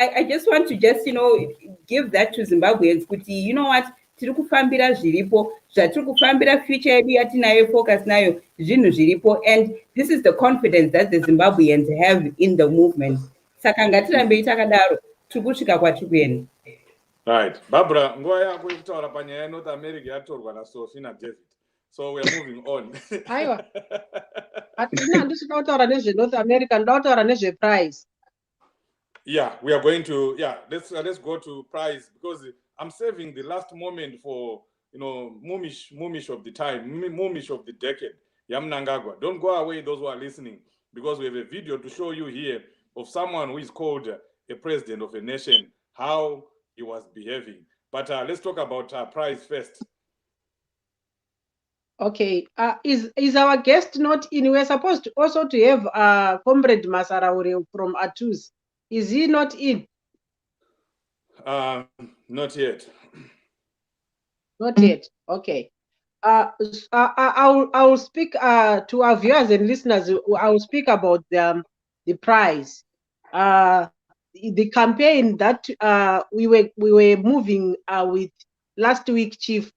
I just want to just, you know, give that to Zimbabweans. You know what? tiri kufambira zviripo zvatiri kufambira future yedu yatinayo focus nayo zvinhu zviripo, and this is the confidence that the Zimbabweans have in the movement. Saka ngatirambei takadaro tiri kusvika kwatiri kuenda. Right. Barbara, nguva yako yekutaura panyaya yeNorth America yatorwa naSophie naDavid. So we are moving on. Aiwa. Hatina handisina kutaura nezveNorth America, ndoda kutaura nezveprize. Yeah, we are going to, let's go to prize, because I'm saving the last moment for, Mumish of the time, Mumish of the decade, Yamnangagwa. Don't go away, those who are listening, because we have a video to show you here of someone who is called a president of a nation, how he was behaving. But let's talk about prize first. Okay, is our guest not in? We're supposed to also to have Comrade Masaraure from ARTUZ. Is he not in? Not yet. Not yet. Okay. I will speak to our viewers and listeners. I will speak about the prize. The campaign that we were moving with last week, Chief.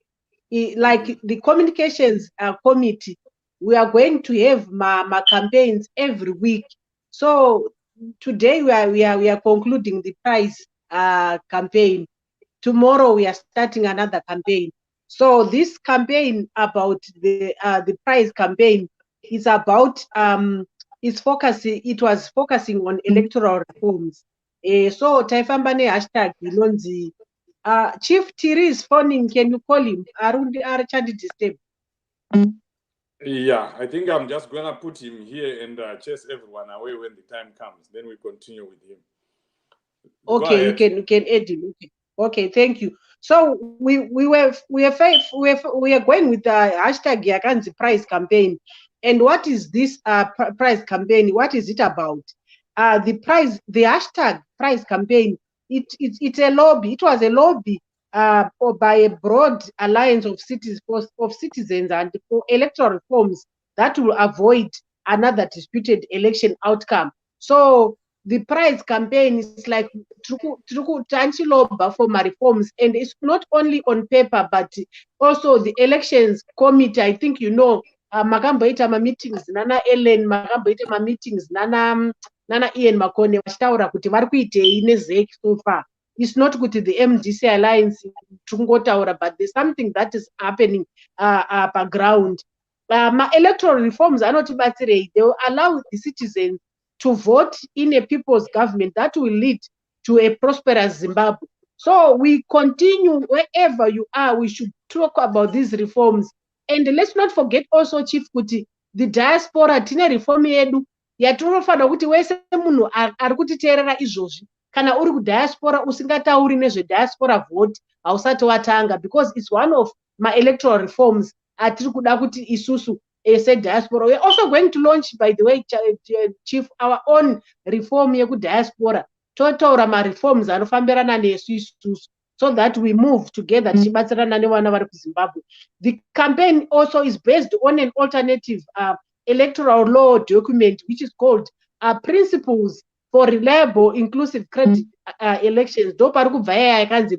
Like the communications committee, we are going to have my campaigns every week. So today we are concluding the prize campaign. Tomorrow we are starting another campaign. So this campaign about the prize campaign is about it was focusing on electoral reforms. So taifamba ne hashtag inonzi Chief Tiri is phoning. Can you call him? Yeah, I think I'm just going to put him here and chase everyone away when the time comes. Then we continue with him. Okay, you can add him. Okay, thank you. So we are going with the hashtag Yakanzi prize campaign. And what is this prize campaign? What is it about? The hashtag prize campaign. It's a lobby. It was a lobby by a broad alliance of citizens and for electoral reforms that will avoid another disputed election outcome. So the prize campaign is like lobby for my reforms, and it's not only on paper but also the elections committee. I think makamboita ma meetings nana Ellen, makamboita ma meetings nana Ian Makone vachitaura kuti vari kuitei neZEC so far. It's not kuti the MDC alliance tungotaura, but there's something that is happening background. Electoral reforms anotibatsirei. They will allow the citizens to vote in a people's government that will lead to a prosperous Zimbabwe. So we continue wherever you are. We should talk about these reforms. And let's not forget also, Chief Kuti, the diaspora tine reform yedu yatinofana kuti wese munhu ari kutiteerera izvozvi kana uri kudiaspora usingatauri nezvediaspora vote hausati watanga, because it's one of my electoral reforms atiri kuda kuti isusu sediaspora. We're also going to launch, by the way, Chief, our own reform yekudiaspora, totaura ma-reforms anofambirana nesu isusu, so that we move together tichibatsirana nevana vari kuZimbabwe. The campaign also is based on an alternative electoral law document, which is called Principles for Reliable Inclusive Credit Elections.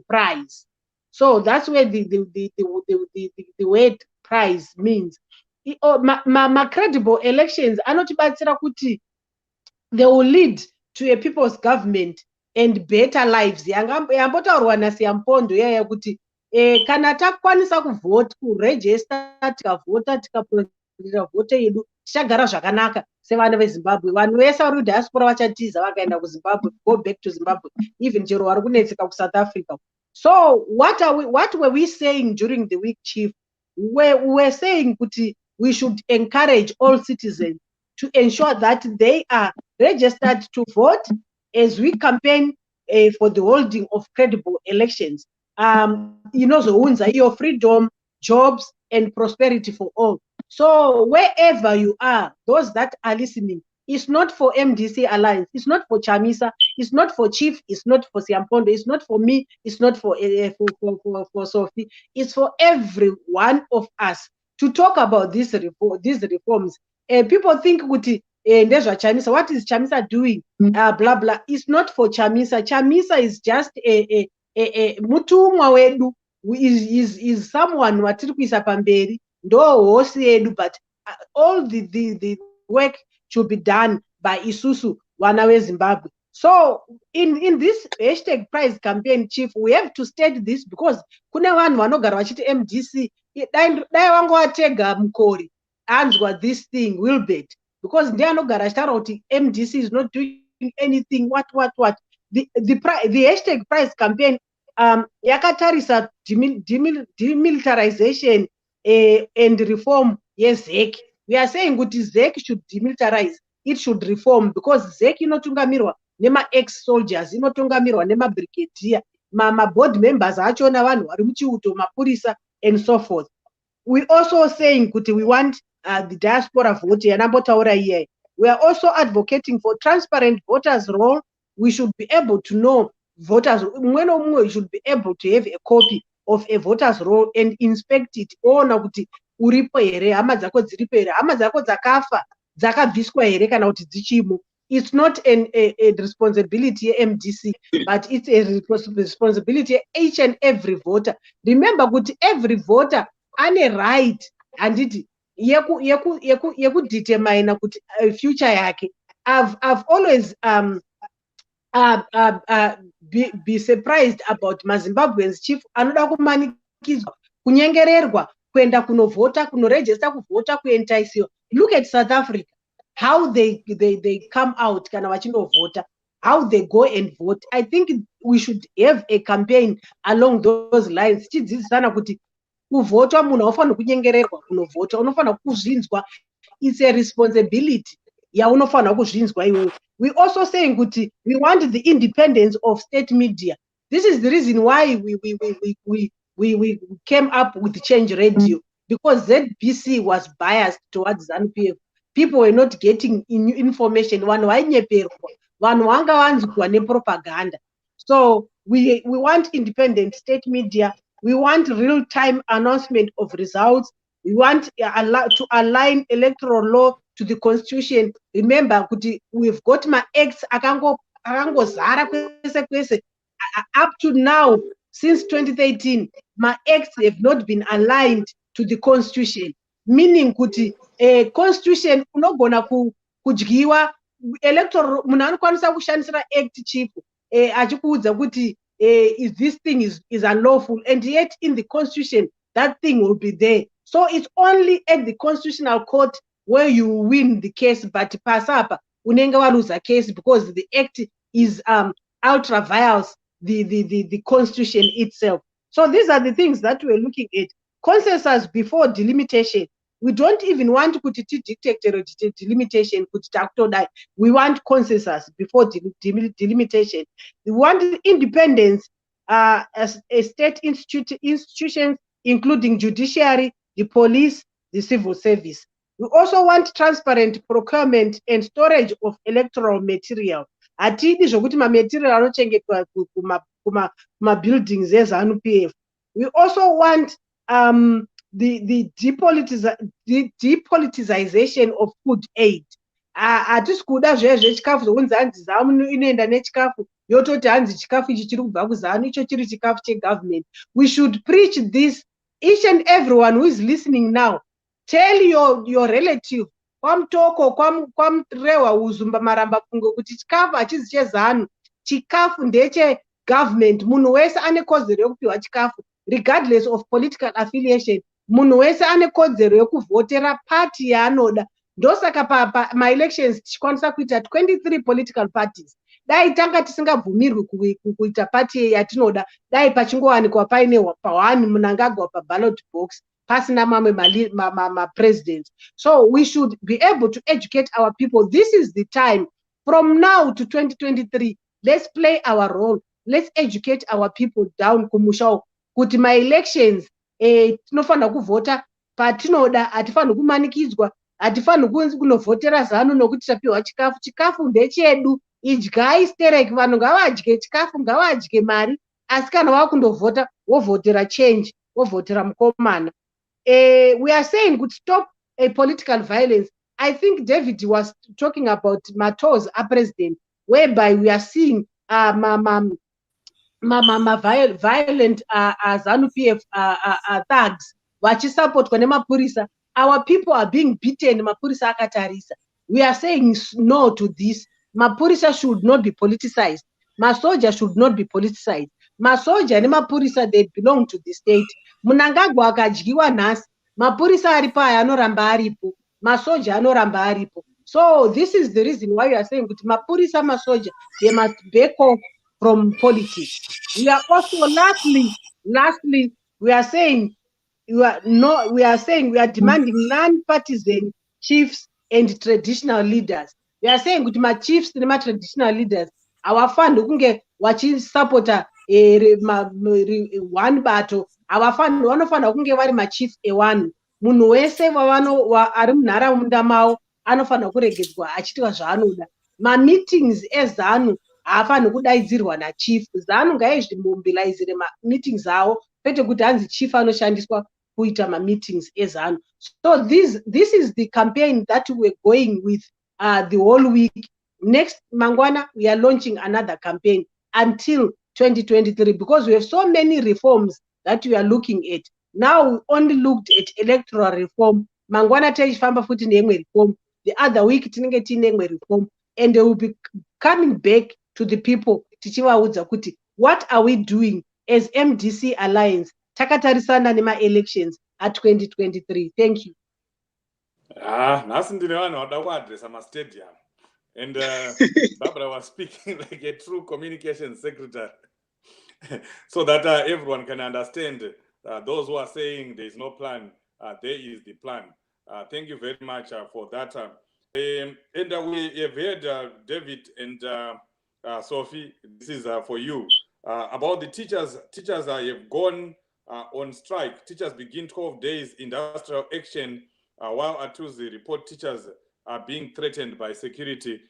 Prize. So that's where the word prize means. Credible elections anotibatsira kuti they will lead to a people's government and better lives. Yambotaurwa naSiyampondo yaya kuti kana takwanisa kuvhota, kuregister, tikavhota, tikaprojecta vote yedu, tichagara zvakanaka sevana veZimbabwe. Vanhu vese vari kudiaspora vachatiza vakaenda kuZimbabwe, go back to Zimbabwe, even chero vari kunetseka kuSouth Africa. So what were we saying during the week, Chief? We were saying kuti we should encourage all citizens to ensure that they are registered to vote as we campaign for the holding of credible elections. Your freedom, jobs, and prosperity for all. So wherever you are, those that are listening, it's not for MDC Alliance, it's not for Chamisa, it's not for Chief, it's not for Siyampondo, it's not for me, it's not for Sophie, it's for every one of us to talk about these reforms. People think Chamisa, what is Chamisa doing? Blah blah. It's not for Chamisa. Chamisa is just a mutumwa wedu is someone watiri kuisa pamberi, ndo hosi yedu, but all the work should be done by isusu vana veZimbabwe. So in this hashtag prize campaign, Chief, we have to state this because kune vanhu vanogara vachiti MDC dai vangovatega mukori anzwa this thing will bet, because ndiye anogara achitaura kuti MDC is not doing anything, what the hashtag prize campaign yakatarisa demilitarization and reform yeZEC. We are saying kuti ZEC should demilitarize, it should reform, because ZEC inotungamirwa nema ex-soldiers, inotungamirwa nema brigadier, board members achona vanhu vari muchiuto, mapurisa and so forth. We also saying kuti we want the diaspora vote yanambotaura here. We are also advocating for transparent voters roll. We should be able to know voters, we should be able to have a copy of a voters roll and inspect it. Ona kuti uripo here, hama dzako dziripo here, hama dzako dzakafa dzakabviswa here kana kuti dzichimo. It's not a responsibility MDC, but it's a responsibility each and every voter. Remember kuti every voter ane right handiti yeku determine kuti future yake. I've always be surprised about maZimbabweans, Chief, anoda kumanikizwa, kunyengererwa, kuenda kunovota, kunoregister kuvota, kuentaisiwa. Look at South Africa, how they come out kana vachinovota, how they go and vote. I think we should have a campaign along those lines. Chidzidzisana kuti kuvota munhu aufanira kunyengererwa kunovota, unofanira kuzvinzwa. It's a responsibility. Yaunofanira kuzvinzwa iwewe. We also saying kuti we want the independence of state media. This is the reason why we came up with the Change Radio, because ZBC was biased towards ZANU-PF. People were not getting information. Vanhu vainyeperwa, vanhu vanga vanzwa nepropaganda. So we want independent state media. We want real-time announcement of results. We want to align electoral law to the constitution. Remember, we've got my ex akangozara kwese kwese. Up to now, since 2013, my ex have not been aligned to the constitution. Meaning kuti constitution unogona kudyiwa electoral, munhu anokwanisa kushandisira act, Chief, achikuudza kuti this thing is unlawful, and yet in the constitution that thing will be there. So it's only at the constitutional court where you win the case, but pasapa unenge waluza case because the act is ultra vires the constitution itself. So these are the things that we're looking at. Consensus before delimitation. We don't even want to dictate delimitation. We want consensus before delimitation. We want independence as a state institutions, including judiciary, the police, the civil service. We also want transparent procurement and storage of electoral material. Atidi zvokuti material anochengetwa kuma buildings eZANU-PF. We also want the depoliticization of food aid. Hatisi kuda zvechikafu zvokunzi hanzi ZANU inoenda nechikafu yototi hanzi chikafu ichi chiri kubva kuZANU icho chiri chikafu chegovernment. We should preach this. Each and everyone who is listening now, tell your relative, kwamtoko, kwamrewa uzumba maramba kungo kuti chikafu hachizi cheZANU, chikafu ndeche government. Munhu wese ane kodzero yokupiwa chikafu regardless of political affiliation. Munhu wese ane kodzero yokuvhotera party yaanoda. Ndosaka ma-elections tichikwanisa kuita 23 political parties. Dai tanga tisingabvumirwi kuita party yatinoda, dai pachingowanikwa paine pa1 munangagwa paballot box pasina mamwe ma-presidents. So we should be able to educate our people. This is the time. From now to 2023, let's play our role. Let's educate our people down kumusha kuti ma-elections tinofanira kuvhota patinoda, hatifaniri kumanikidzwa, hatifaniri kunovhotera ZANU nokuti tapiwa chikafu. Chikafu ndechedu, idyai stereki, vanhu ngavadye chikafu, ngavadye mari, asi kana vakundovhota wovhotera change, wovhotera mukomana. We are saying could stop political violence. I think David was talking about Matebeleland president, whereby we are seeing violent ZANU-PF thugs vachisupportwa nemapurisa. Our people are being beaten. Mapurisa akatarisa. We are saying no to this. Mapurisa should not be politicized. Masoja should not be politicized. Masoja nemapurisa, they belong to the state. Mnangagwa akadyiwa nhasi. Mapurisa aripo aya anoramba aripo. Masoja anoramba aripo. So this is the reason why we are saying kuti mapurisa masoja, they must back off from politics. We are also lastly, we are saying we are demanding non-partisan chiefs and traditional leaders. We are saying kuti ma chiefs and ma traditional leaders avafanirwi kunge vachisupporta one battle. Vanofanirwa kunge vari machiefs ewanhu. Munhu wese ari munharaunda mavo anofanirwa kuregedzwa achiitwa zvaanoda. Ma-meetings ezanu haafanirwi kudaidzirwa nachief. ZANU ngaizvimobilizire ma-meetings avo, kwete kuti hanzi chief anoshandiswa kuita ma-meetings ezanu. So this is the campaign that we're going with the whole week. Next mangwana, we are launching another campaign until 2023, because we have so many reforms that we are looking at. Now we only looked at electoral reform. Mangwana tichifamba futi neimwe reform. The other week tinenge tine imwe reform, and they will be coming back to the people tichivaudza kuti what are we doing as MDC Alliance takatarisana nema-elections at 2023. Thank you. Nhasi ndine vanhu vada kuadresa mastadium, and Barbara was speaking like a true communication secretary so that everyone can understand. Those who are saying there is no plan, there is the plan. Thank you very much for that. And we have heard David and Sophie, this is for you. About the teachers. Teachers have gone on strike. Teachers begin 12 days industrial action, while ARTUZ report teachers are being threatened by security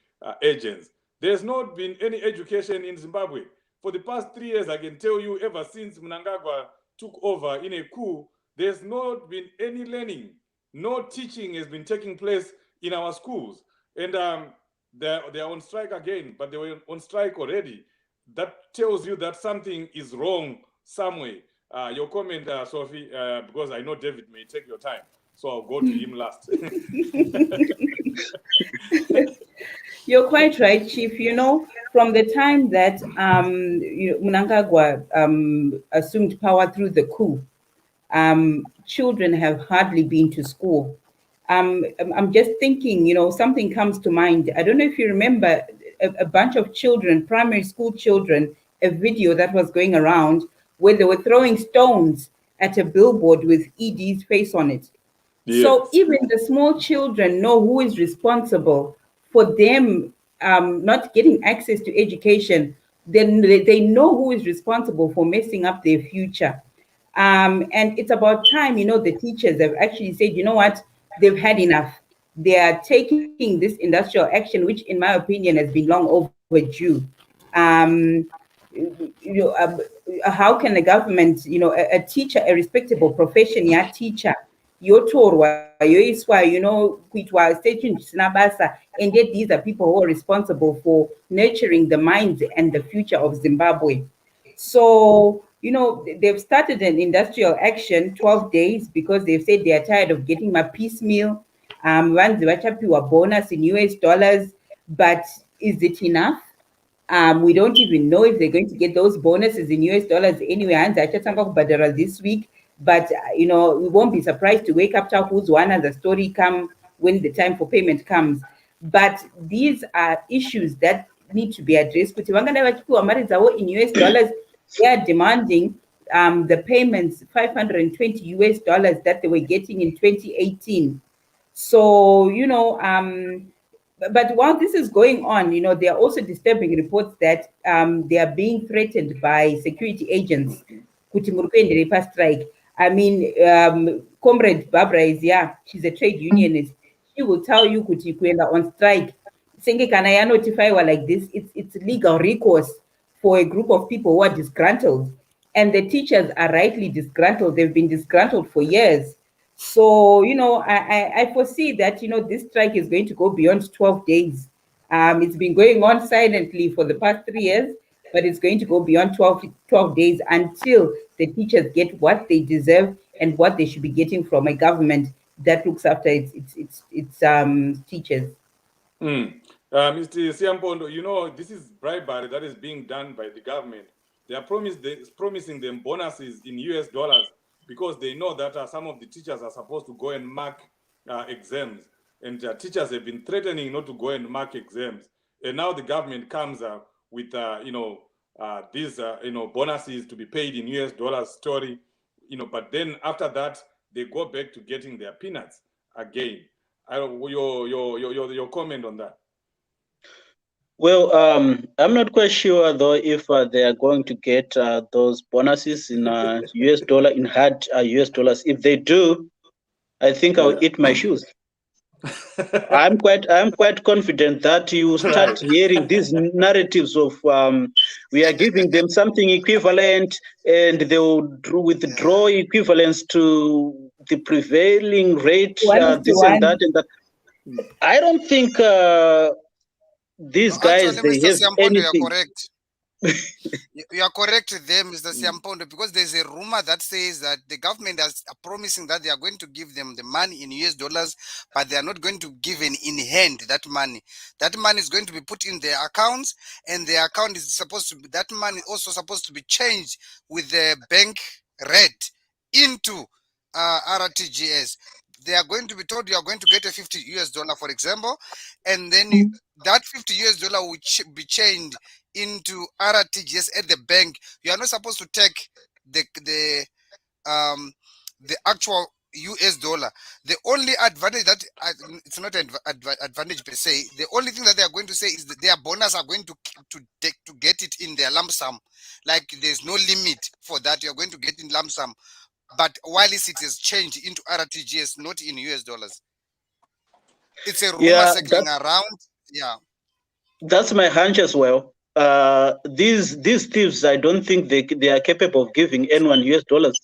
agents. There's not been any education in Zimbabwe. For the past 3 years, I can tell you, ever since Mnangagwa took over in a coup, there's not been any learning. No teaching has been taking place in our schools. And they're on strike again, but they were on strike already. That tells you that something is wrong somewhere. Your comment, Sophie, because I know David may take your time, so I'll go to him last. You're quite right, Chief. You know, from the time that Mnangagwa assumed power through the coup, children have hardly been to school. I'm just thinking, you know, something comes to mind. I don't know if you remember a bunch of children, primary school children, a video that was going around where they were throwing stones at a billboard with ED's face on it. Yes. So even the small children know who is responsible for them not getting access to education. Then they know who is responsible for messing up their future. And it's about time, you know, the teachers have actually said, you know what, they've had enough. They are taking this industrial action, which in my opinion has been long overdue. How can the government, you know, a teacher, a respectable profession, yeah, teacher, yotorwa, yoiswa, you know, kuitwa station sinabasa, and yet these are people who are responsible for nurturing the minds and the future of Zimbabwe. So, you know, they've started an industrial action, 12 days, because they've said they are tired of getting my piecemeal. Once they were bonus in US dollars, but is it enough? We don't even know if they're going to get those bonuses in US dollars anyway. And I just about Badara this week, but you know, we won't be surprised to wake up to who's one and the story come when the time for payment comes. But these are issues that need to be addressed. In US dollars, they are demanding the payments, 520 US dollars that they were getting in 2018. So, you know, but while this is going on, you know, there are also disturbing reports that they are being threatened by security agents. Strike. I mean, Comrade Barbara is here. She's a trade unionist. She will tell you kuti kwenda on strike. Senge kana ya notify like this. It's legal recourse for a group of people who are disgruntled, and the teachers are rightly disgruntled. They've been disgruntled for years. So, you know, I foresee that, you know, this strike is going to go beyond 12 days. It's been going on silently for the past 3 years. but it's going to go beyond 12 days until the teachers get what they deserve and what they should be getting from a government that looks after its teachers. Mr. Siampondo, you know, this is bribery that is being done by the government. They are promising them bonuses in US dollars because they know that some of the teachers are supposed to go and mark exams. And teachers have been threatening not to go and mark exams. And now the government comes with, these, bonuses to be paid in US dollars story. But then after that, they go back to getting their peanuts again. Your comment on that? Well, I'm not quite sure though if they are going to get those bonuses in US dollar, in hard US dollars. If they do, I think I'll eat my shoes. I'm quite confident that you start hearing these narratives of we are giving them something equivalent, and they will withdraw equivalence to the prevailing rate, this and that and that. I don't think these guys, actually, they Mr. have Siampondo, anything. you're correct. You are correct there, Mr. Siampondo, because there's a rumor that says that the government is promising that they are going to give them the money in US dollars, but they are not going to give in hand that money. That money is going to be put in their accounts, and their account is supposed to be, that money also supposed to be changed with the bank rate into RTGS. They are going to be told you are going to get a $50 US, for example, and then that $50 US will be changed into RTGS at the bank. You are not supposed to take the actual US dollar. The only advantage that it's not an advantage per se. The only thing that they are going to say is that their bonus are going to get it in their lump sum. Like there's no limit for that. You're going to get in lump sum. But while it is changed into RTGS, not in US dollars. It's a rumor circling around. Yeah. That's my hunch as well. These thieves, I don't think they are capable of giving anyone US dollars.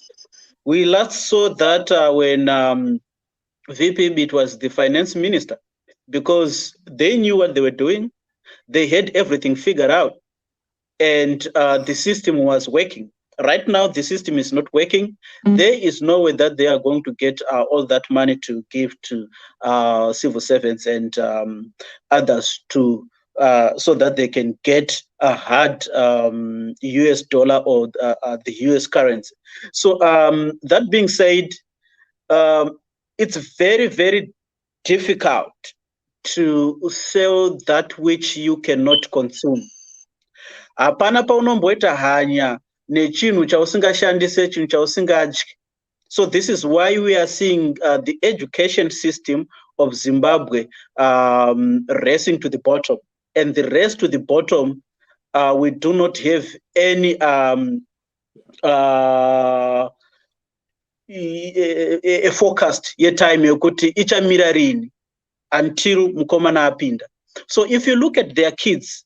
We last saw that when VP Bit was the finance minister, because they knew what they were doing. They had everything figured out, and the system was working. Right now, the system is not working. There is no way that they are going to get all that money to give to civil servants and others to so that they can get a hard US dollar or the US currency. So that being said, it's very, very difficult to sell that which you cannot consume. Hapana paunomboita hanya nechinhu chausingashandise, chinhu chausingadyi. So this is why we are seeing the education system of Zimbabwe racing to the bottom. And the race to the bottom, we do not have any a forecast yetime yokuti ichamira rini until mukomana apinda. So if you look at their kids,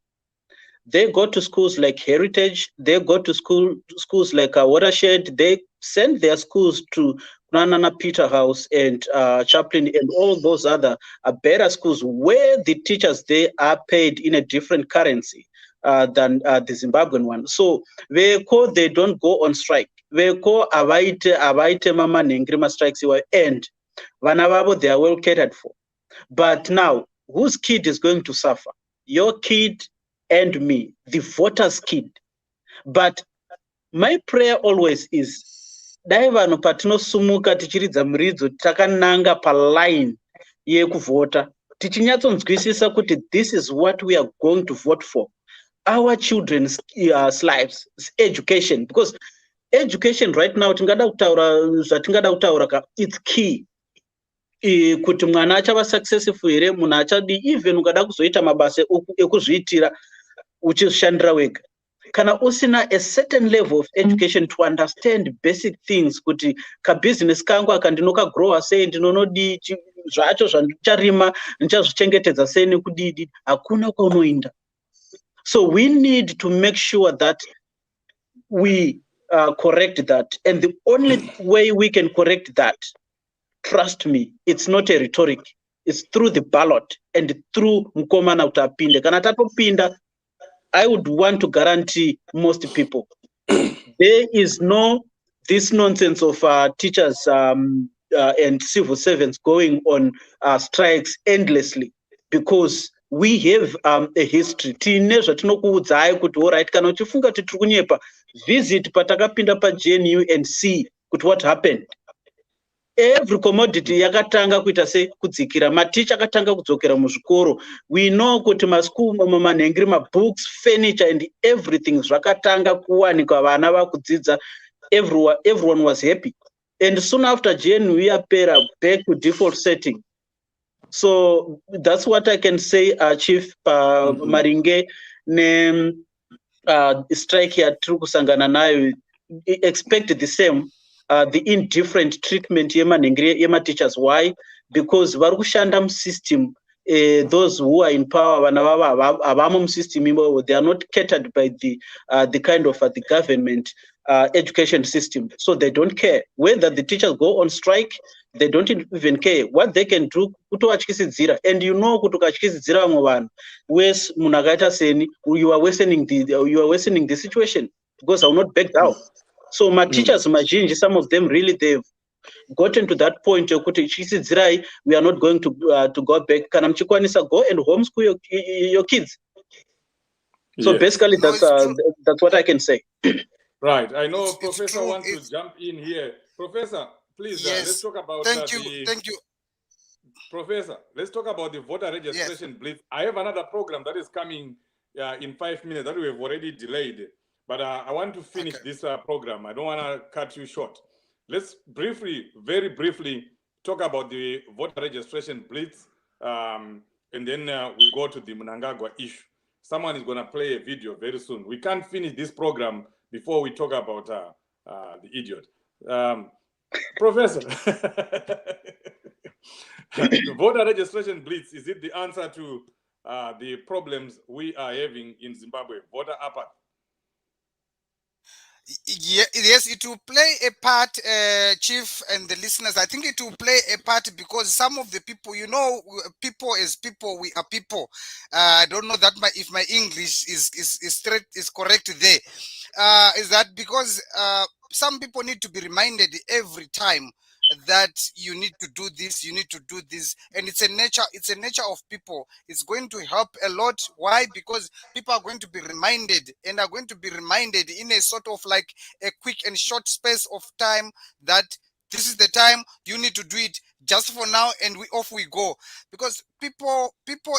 they go to schools like Heritage, they go to schools like Watershed, they send their schools to Nanana Peterhouse and Chaplain and all those other better schools where the teachers, they are paid in a different currency than the Zimbabwean one. So they don't go on strike. They call avaite mama nengrima strikes and vanavavo, they are well catered for. But now, whose kid is going to suffer? Your kid and me, the voter's kid. But my prayer always is, dai vanhu patinosumuka tichiridza muridzo takananga paline yekuvhota tichinyatsonzwisisa kuti this is what we are going to vote for, our children's lives, education, because education right now tingada kutaura it's key. Kuti mwana achava successful here, munhu achadi even ukada kuzoita mabasa ekuzviitira uchizvishandira wega. Kana usina a certain level of education to understand basic things, kuti kabusiness kangu akandinoka grower sei, ndinonodi zvacho zvandicharima ndichazvichengetedza sei nekudidi, hakuna kwaunoenda. So we need to make sure that we correct that, and the only way we can correct that, trust me, it's not a rhetoric. It's through the ballot and through Mukomana utapinde. Kana tatopinda, I would want to guarantee most people there is no this nonsense of teachers and civil servants going on strikes endlessly, because we have a history. Tine zvatinokuudzai kuti alright, kana uchifunga kuti tiri kunyepa, visit patakapinda paGNU and see kuti what happened. Every commodity yakatanga kuita sekudzikira, maticha akatanga kudzokera muzvikoro. We know kuti maschool manhengeri, mabooks, furniture and everything zvakatanga kuwanikwa, vana vakudzidza, everyone was happy. And soon after GNU yapera, back to default setting. So that's what I can say, Chief Maringe ne strike here tiri kusangana nayo. Expect the same. The indifferent treatment yema teachers. Why? Because vari kushanda system. Those who are in power, avamo system, they are not catered by the kind of the government education system. So they don't care whether the teachers go on strike. They don't even care. What they can do, and you know, you are worsening the situation, because I will not back down. So my teachers, some of them really, they've gotten to that point. We are not going to go back. Go and homeschool your kids. So basically, that's what I can say. Right. I know Professor wants to jump in here. Professor, please, let's talk about Thank you. Professor, let's talk about the voter registration blitz. I have another program that is coming in 5 minutes that we have already delayed. But I want to finish this program. I don't want to cut you short. Let's very briefly, talk about the voter registration blitz, and then we go to the Mnangagwa issue. Someone is going to play a video very soon. We can't finish this program before we talk about the idiot. Professor, the voter registration blitz, is it the answer to the problems we are having in Zimbabwe? Voter apathy? Yes, it will play a part, Chief and the listeners. I think it will play a part because some of the people, people as people, we are people. I don't know that if my English is correct there. Is that because some people need to be reminded every time that you need to do this, and it's a nature of people. It's going to help a lot. Why? Because people are going to be reminded, and are going to be reminded in a sort of like a quick and short space of time that this is the time you need to do it just for now, and off we go. Because people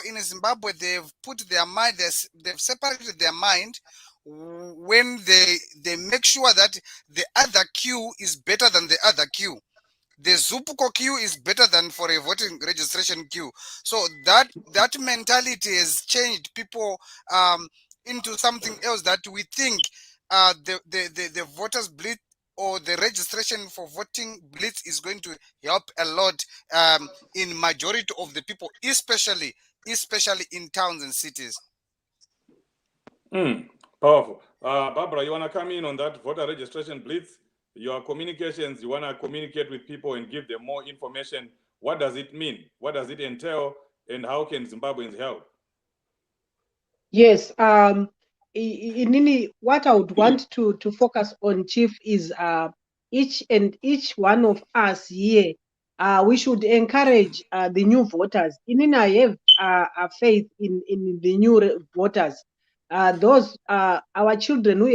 in Zimbabwe, they've put their mind, they've separated their mind when they make sure that the other queue is better than the other queue. The Zupuko queue is better than for a voting registration queue. So that mentality has changed people into something else that we think the voters blitz or the registration for voting blitz is going to help a lot in majority of the people, especially in towns and cities. Powerful. Barbara, you want to come in on that voter registration blitz? Your communications, you want to communicate with people and give them more information. What does it mean? What does it entail? And how can Zimbabweans help? Yes. Inini, what I would want to focus on, Chief, is each one of us here. We should encourage the new voters. Inini, I have a faith in the new voters. Those our children who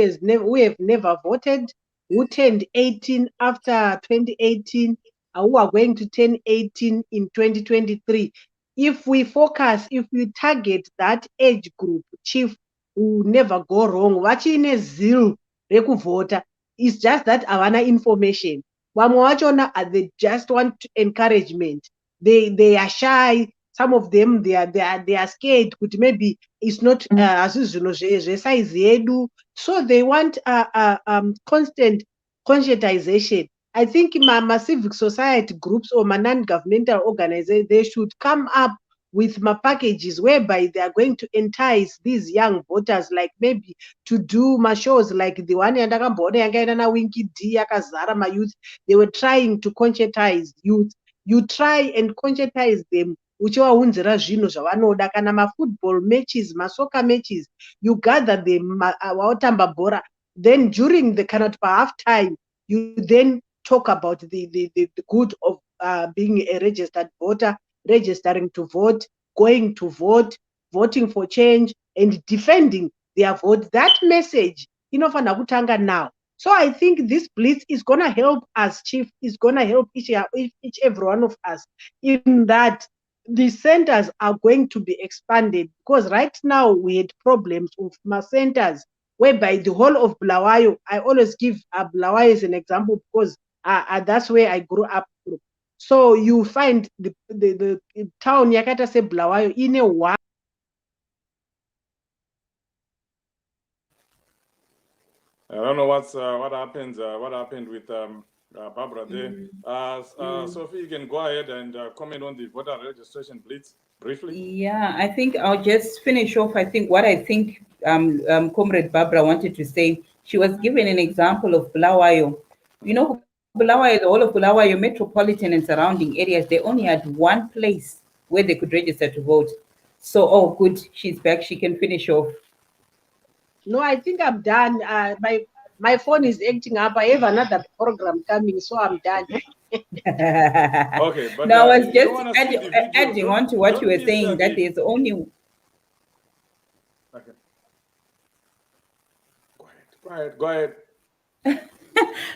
have never voted, who turned 18 after 2018, who are going to turn 18 in 2023. If we target that age group, Chief, will never go wrong. Watching a zeal rekuvota. It's just that avana information. They just want encouragement. They are shy. Some of them they are scared. Maybe it's not size. So they want constant conscientization. I think my civic society groups or my non-governmental organizations, they should come up with my packages whereby they are going to entice these young voters, like maybe to do my shows like the one na Winky D Yakazara, my youth. They were trying to conscientize youth. You try and conscientize them uchivaunzira zvinhu zvavanoda kana mafootball matches, masoccer matches, you gather them vaotamba bhora, then during the kind of half time you then talk about the good of being a registered voter, registering to vote, going to vote, voting for change, and defending their vote. That message inofana kutanga now. So I think this blitz is going to help us, Chief, is going to help each every one of us in that the centers are going to be expanded, because right now we had problems with my centers whereby the whole of Bulawayo, I always give Bulawayo as an example because that's where I grew up. So you find the town yakata se Bulawayo in a one. I don't know what happened with Barbara there. Sophie, you can go ahead and comment on the voter registration blitz briefly. Yeah, I think I'll just finish off. I think what Comrade Barbara wanted to say. She was given an example of Bulawayo. You know, Bulawayo, the whole of Bulawayo metropolitan and surrounding areas, they only had one place where they could register to vote. So, oh, good, she's back. She can finish off. No, I think I'm done. My phone is acting up. I have another program coming, so I'm done. Okay, but now I was just adding on to what you were saying, that there's only... Okay. Go ahead.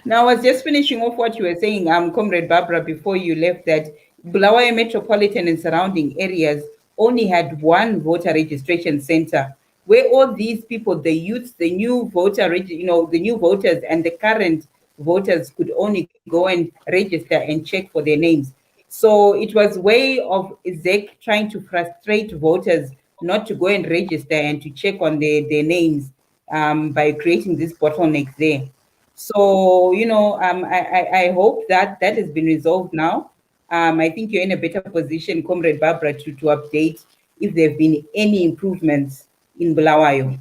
Now I was just finishing off what you were saying, Comrade Barbara, before you left, that Bulawayo metropolitan and surrounding areas only had one voter registration center, where all these people, the youths, the new the new voters and the current voters could only go and register and check for their names. So it was a way of ZEC trying to frustrate voters not to go and register and to check on their names by creating this bottleneck there. So, I hope that has been resolved now. I think you're in a better position, Comrade Barbara, to update if there have been any improvements in Bulawayo.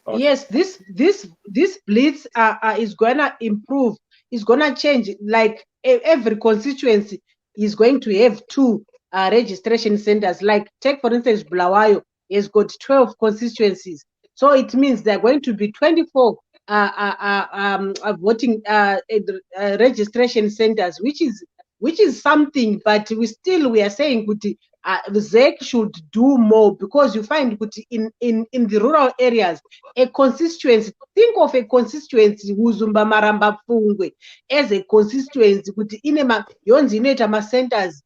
Okay. Yes, this blitz is gonna improve. It's gonna change. Like every constituency is going to have 2 registration centers. Like take for instance, Bulawayo has got 12 constituencies, so it means there are going to be 24 voting registration centers, which is something. But we are saying the ZEC should do more, because you find in the rural areas, a constituency, think of a constituency Uzumba Maramba Pfungwe as a constituency yonzi inoita ma-centers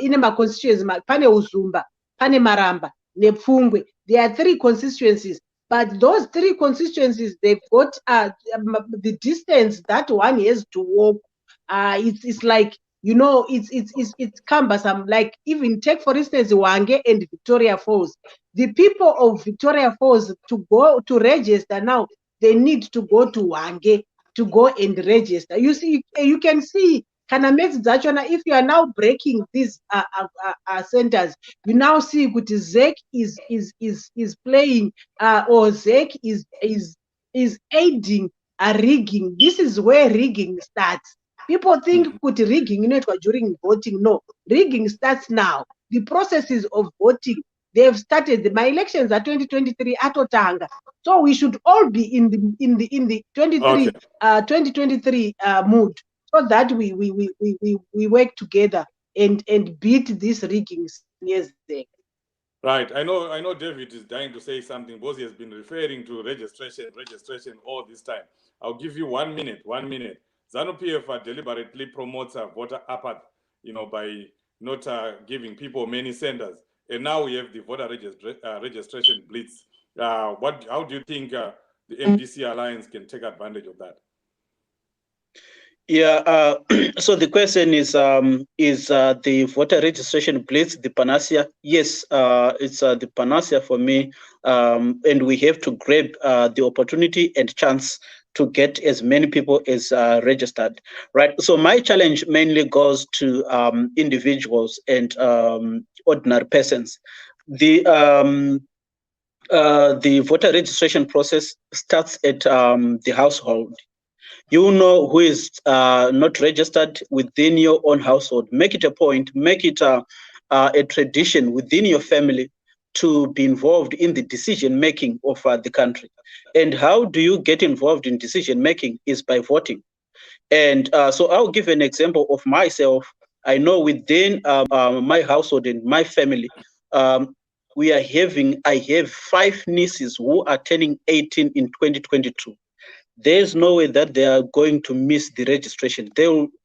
ine ma-constituencies pane Uzumba, pane Maramba nePfungwe. There are 3 constituencies, but those 3 constituencies, they've got the distance that one has to walk. It's like, it's cumbersome. Like even take for instance Wange and Victoria Falls. The people of Victoria Falls, to go to register now, they need to go to Wange to go and register. You can see if you are now breaking these centers, you now see ZEC is playing or ZEC is aiding a rigging. This is where rigging starts. People think rigging during voting. No, rigging starts now. The processes of voting, they have started. My elections are 2023 atotanga. So we should all be in the 2023 mood, so that we work together and beat this rigging. Yes, right. I know David is dying to say something, because he has been referring to registration all this time. I'll give you 1 minute. ZANU-PF deliberately promotes voter apathy, by not giving people many centers. And now we have the voter registration blitz. How do you think the MDC Alliance can take advantage of that? Yeah, so the question is the voter registration blitz the panacea? Yes, it's the panacea for me, and we have to grab the opportunity and chance to get as many people as registered, right? So my challenge mainly goes to individuals and ordinary persons. The voter registration process starts at the household. You know who is not registered within your own household. Make it a point, make it a tradition within your family to be involved in the decision making of the country. And how do you get involved in decision making is by voting. And so I'll give an example of myself. I know within my household and my family, I have 5 nieces who are turning 18 in 2022. There's no way that they are going to miss the registration.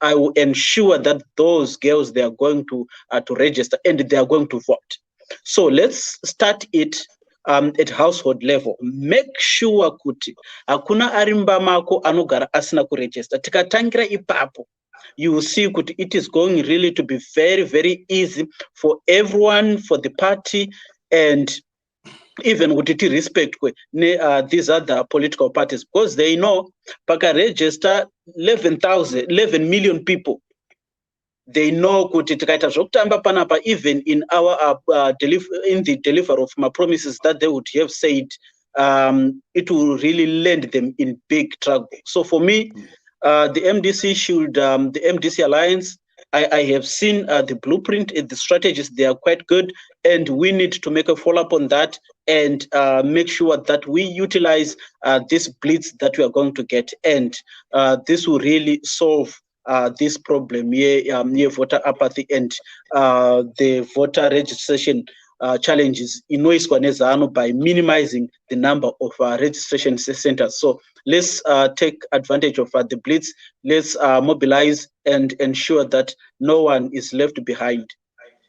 I will ensure that those girls, they are going to register and they are going to vote. So let's start it at household level. Make sure kuti hakuna arimba mako anogara asina kuregister. Tikatangira ipapo, you will see kuti it is going really to be very, very easy for everyone, for the party, and even with it respect these other political parties, because they know paka register 11 million people. They know kuti tikaita zvokutamba panapa, even in our in the delivery of my promises that they would have said, it will really land them in big trouble. So for me, the MDC should, the MDC Alliance, I have seen the blueprint and the strategies. They are quite good, and we need to make a follow-up on that and make sure that we utilize this blitz that we are going to get, and this will really solve this problem, voter apathy and the voter registration challenges inoiswa nezano by minimizing the number of registration centers. So let's take advantage of the blitz. Let's mobilize and ensure that no one is left behind.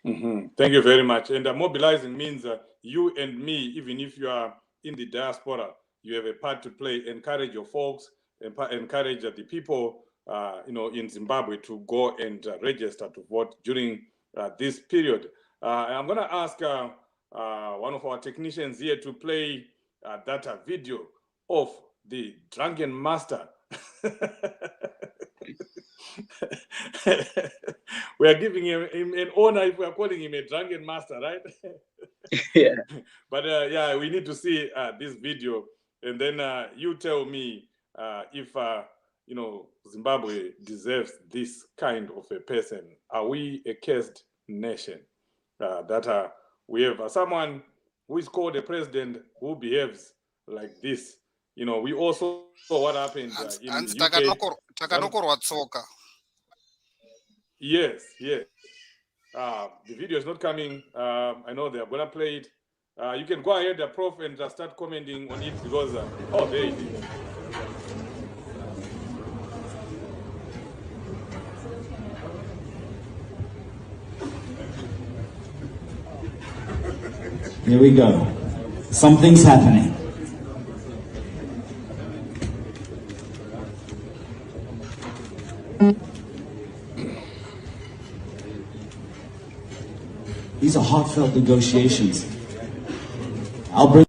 Thank you very much. And mobilizing means you and me, even if you are in the diaspora, you have a part to play. Encourage your folks, encourage the people, in Zimbabwe to go and register to vote during this period. I'm going to ask one of our technicians here to play that video of the drunken master. We are giving him an honor if we are calling him a drunken master, right? Yeah. But yeah, we need to see this video, and then you tell me if Zimbabwe deserves this kind of a person. Are we a cursed nation? That we have someone who is called a president who behaves like this. We also saw what happened in UK. Yes. The video is not coming. I know they are going to play it. You can go ahead, Prof, and start commenting on it because, there it is. Here we go. Something's happening. These are heartfelt negotiations. I'll bring.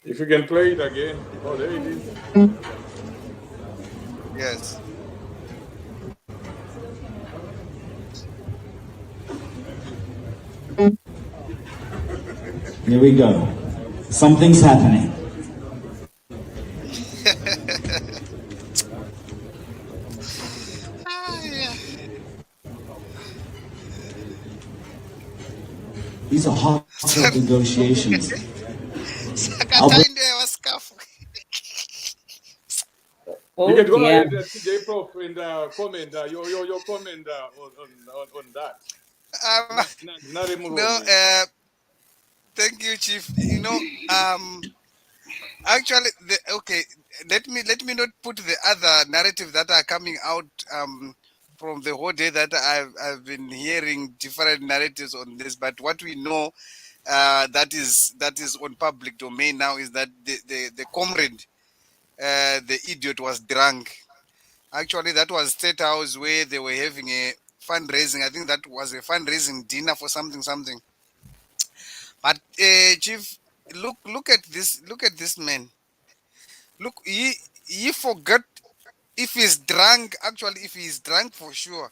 If you can play it again. Oh, there it is. Yes. Here we go. Something's happening. These are heartfelt negotiations. You can go ahead, TJ Prof, and comment your comment on that. Thank you, Chief. Actually, let me not put the other narrative that are coming out from the whole day that I've been hearing different narratives on this. But what we know that is on public domain now is that the comrade, the idiot, was drunk. Actually, that was State House where they were having a fundraising. I think that was a fundraising dinner for something. But Chief, look at this. Look at this man. Look, he forgot if he's drunk. Actually, if he's drunk for sure,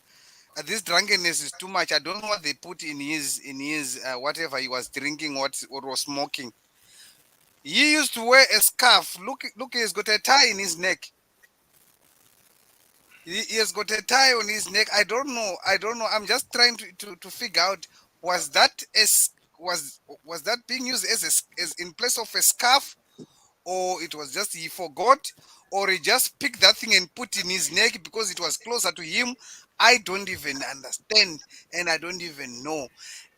this drunkenness is too much. I don't know what they put in his whatever he was drinking, or was smoking. He used to wear a scarf. Look, he's got a tie in his neck. He has got a tie on his neck. I don't know. I'm just trying to figure out, was that being used as in place of a scarf, or it was just he forgot, or he just picked that thing and put in his neck because it was closer to him. I don't even understand, and I don't even know.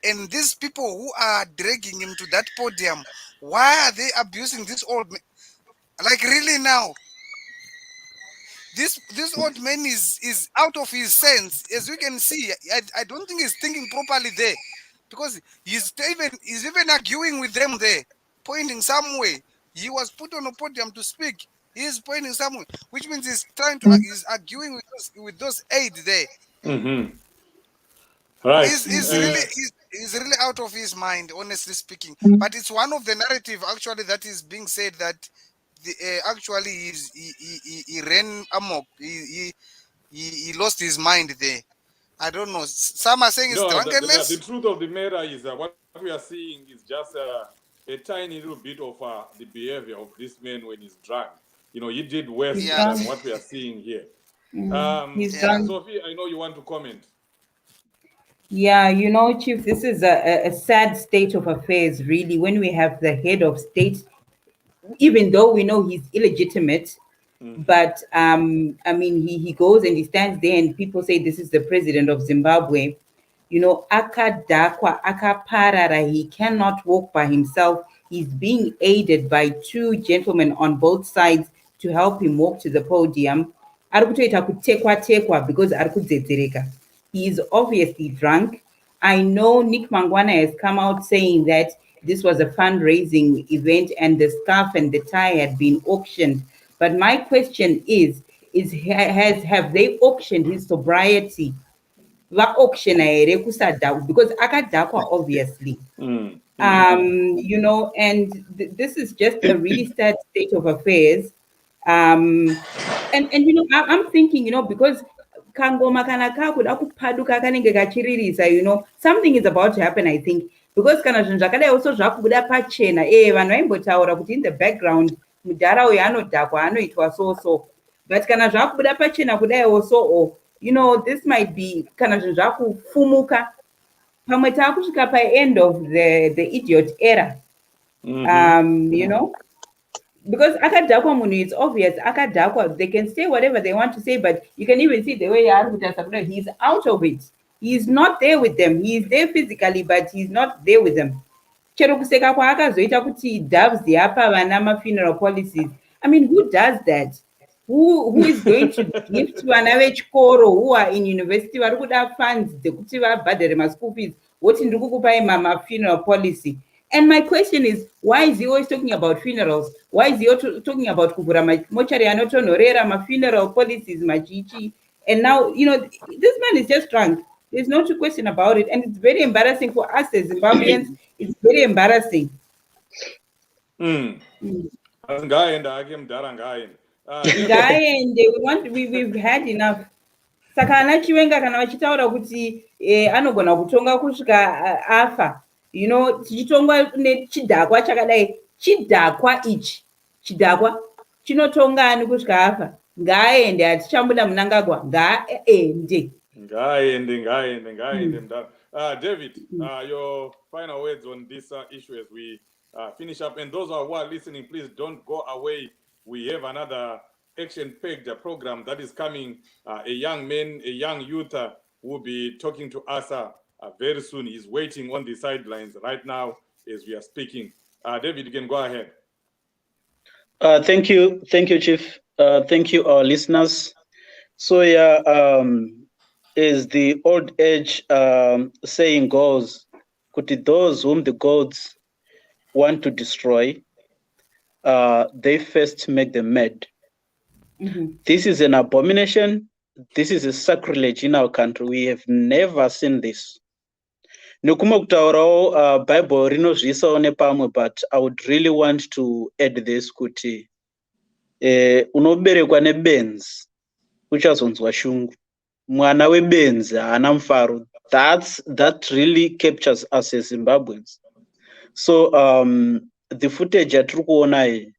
And these people who are dragging him to that podium, why are they abusing this old man? Like, really now? This old man is out of his sense. As you can see, I don't think he's thinking properly there, because he's even arguing with them there, pointing somewhere. He was put on a podium to speak. He is pointing somewhere, which means he's he's arguing with those aides there. Mm-hmm. Right. He's really out of his mind, honestly speaking. But it's one of the narrative actually that is being said that actually he ran amok. He lost his mind there. I don't know. Some are saying it's drunkenness. The truth of the matter is that what we are seeing is just a tiny little bit of the behavior of this man when he's drunk. You know, he did worse than what we are seeing here. He's drunk. Sophie, I know you want to comment. Yeah, you know, Chief, this is a sad state of affairs, really, when we have the head of state, even though we know he's illegitimate, but I mean, he goes and he stands there and people say this is the president of Zimbabwe. You know, akadakwa, akaparara, he cannot walk by himself. He's being aided by two gentlemen on both sides to help him walk to the podium. Because he is obviously drunk. I know Nick Mangwana has come out saying that this was a fundraising event and the scarf and the tie had been auctioned. But my question is have they auctioned his sobriety? Because akadakwa, obviously. You know, and this is just a really sad state of affairs. And you know, I'm thinking, you know, because you know, something is about to happen, I think, because also in the background but also, you know, this might be fumuka end of the idiot era. You know, because akadakwa muni, it's obvious. Akadakwa, they can say whatever they want to say, but you can even see the way he's out of it. He's not there with them. He's there physically, but he's not there with them. Doves the funeral policies. I mean, who does that? Who is going to gift vana vechikoro who are in university vari kuda funds dzekuti vabhadhare maschool fees woti ndiri kukupai funeral policy? And my question is, why is he always talking about funerals? Why is he talking about kuvura mochari anotonhorera funeral policies machichi? And now, you know, this man is just drunk. There's no two question about it, and it's very embarrassing for us as Zimbabweans. It's very embarrassing. We've had enough. Saka ana chiwenga kana vachitaura kuti anogona kutonga kusvika afa. You know, tichitongwa nechidhakwa chakadai. Chidhakwa ichi, chidhakwa chinotonga ani kusvika afa. Ngaende, hatichambuda Mnangagwa. Ngaende. David, your final words on this issue as we finish up. And those who are listening, please don't go away. We have another action-packed program that is coming. A young man, a young youth will be talking to us very soon. He's waiting on the sidelines right now as we are speaking. David, you can go ahead. Thank you, Chief. Thank you, our listeners. So yeah, as the old age saying goes, those whom the gods want to destroy, they first make them mad. This is an abomination. This is a sacrilege in our country. We have never seen this. Bible rinozviisawo nepamwe, but I would really want to add this kuti unoberekwa nebenzi uchazonzwa shungu. Mwana webenzi haana mufaro. That really captures us as Zimbabweans. So the footage atiri kuona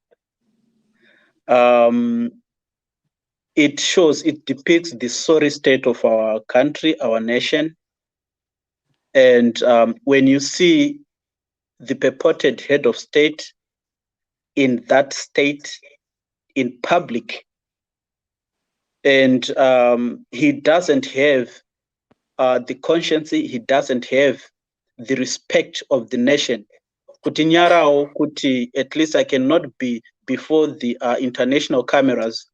it depicts the sorry state of our country, our nation. And when you see the purported head of state in that state in public, and he doesn't have the conscience, he doesn't have the respect of the nation. Kuti nyarao, kuti at least I cannot be before the international cameras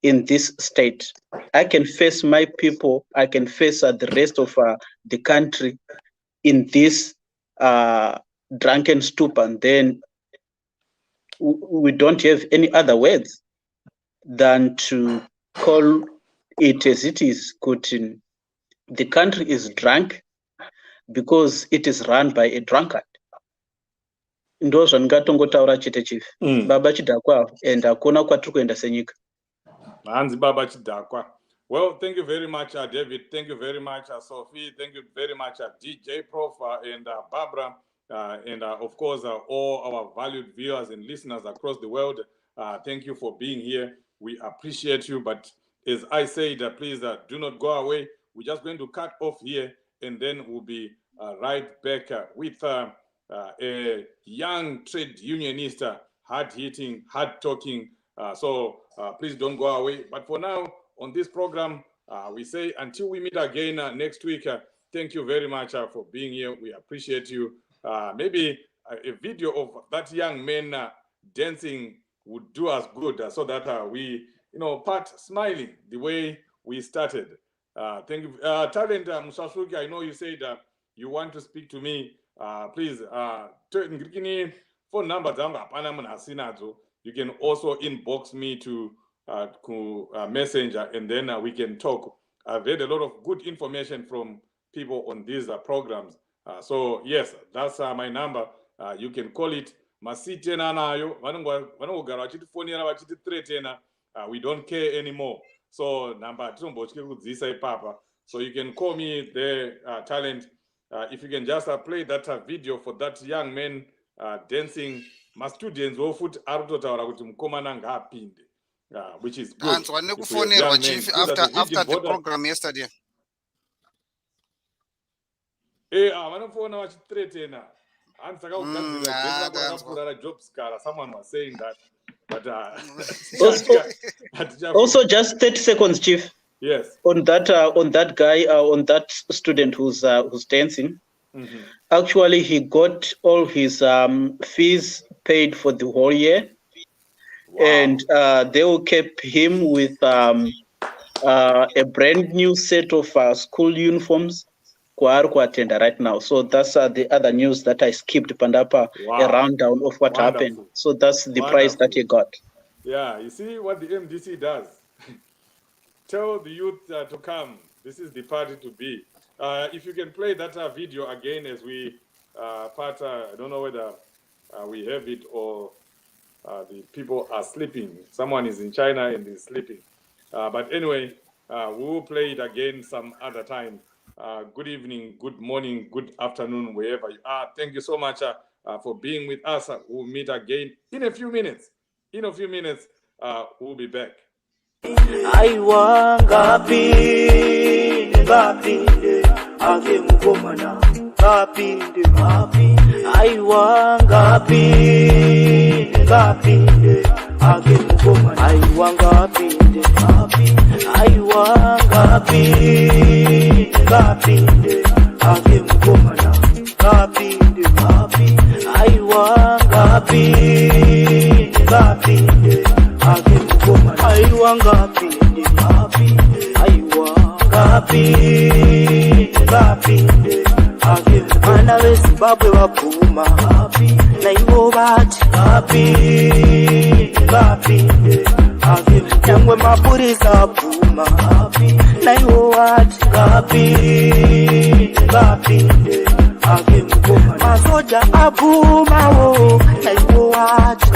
in this state. I can face my people, I can face the rest of the country in this drunken stupor, and then we don't have any other words than to call it as it is. The country is drunk because it is run by a drunkard. Ndo zvangatongotaura chete chief. Baba chidakwa and akona kwatiri kuenda senyika. Hanzi Baba Chidakwa. Well, thank you very much, David. Thank you very much, Sophie. Thank you very much, DJ Prof and Barbara. And of course, all our valued viewers and listeners across the world. Thank you for being here. We appreciate you. But as I said, please do not go away. We're just going to cut off here, and then we'll be right back with a young trade unionist, hard-hitting, hard-talking. So please don't go away. But for now, on this program, we say until we meet again next week, thank you very much for being here. We appreciate you. Maybe a video of that young man dancing would do us good so that we, part smiling the way we started. Thank you. Talent Musasuki, I know you said you want to speak to me. Please, phone number you can also inbox me to Messenger, and then we can talk. I've heard a lot of good information from people on these programs. So yes, that's my number. You can call it Masitena nayo. We don't care anymore. So number papa. So you can call me the Talent. If you can just play that video for that young man dancing. My students will foot which is good. And when you phone chief after the program yesterday. Someone was saying that, but also just 30 seconds, Chief. Yes. On that guy, on that student who's dancing. Mm-hmm. Actually, he got all his fees paid for the whole year. Wow. And they will keep him with a brand new set of school uniforms right now. So that's the other news that I skipped, Pandapa, a rundown of what happened. So that's the price that he got. Yeah, you see what the MDC does. Tell the youth to come. This is the party to be. If you can play that video again as we I don't know whether we have it or the people are sleeping. Someone is in China and is sleeping. But anyway, we will play it again some other time. Good evening, good morning, good afternoon, wherever you are. Thank you so much for being with us. We'll meet again in a few minutes. In a few minutes, we'll be back. Ana weZimbabwe wabhuma naivo vati nyangwe mapurisa abhuma naivo vati masoja abhumawo naivo vati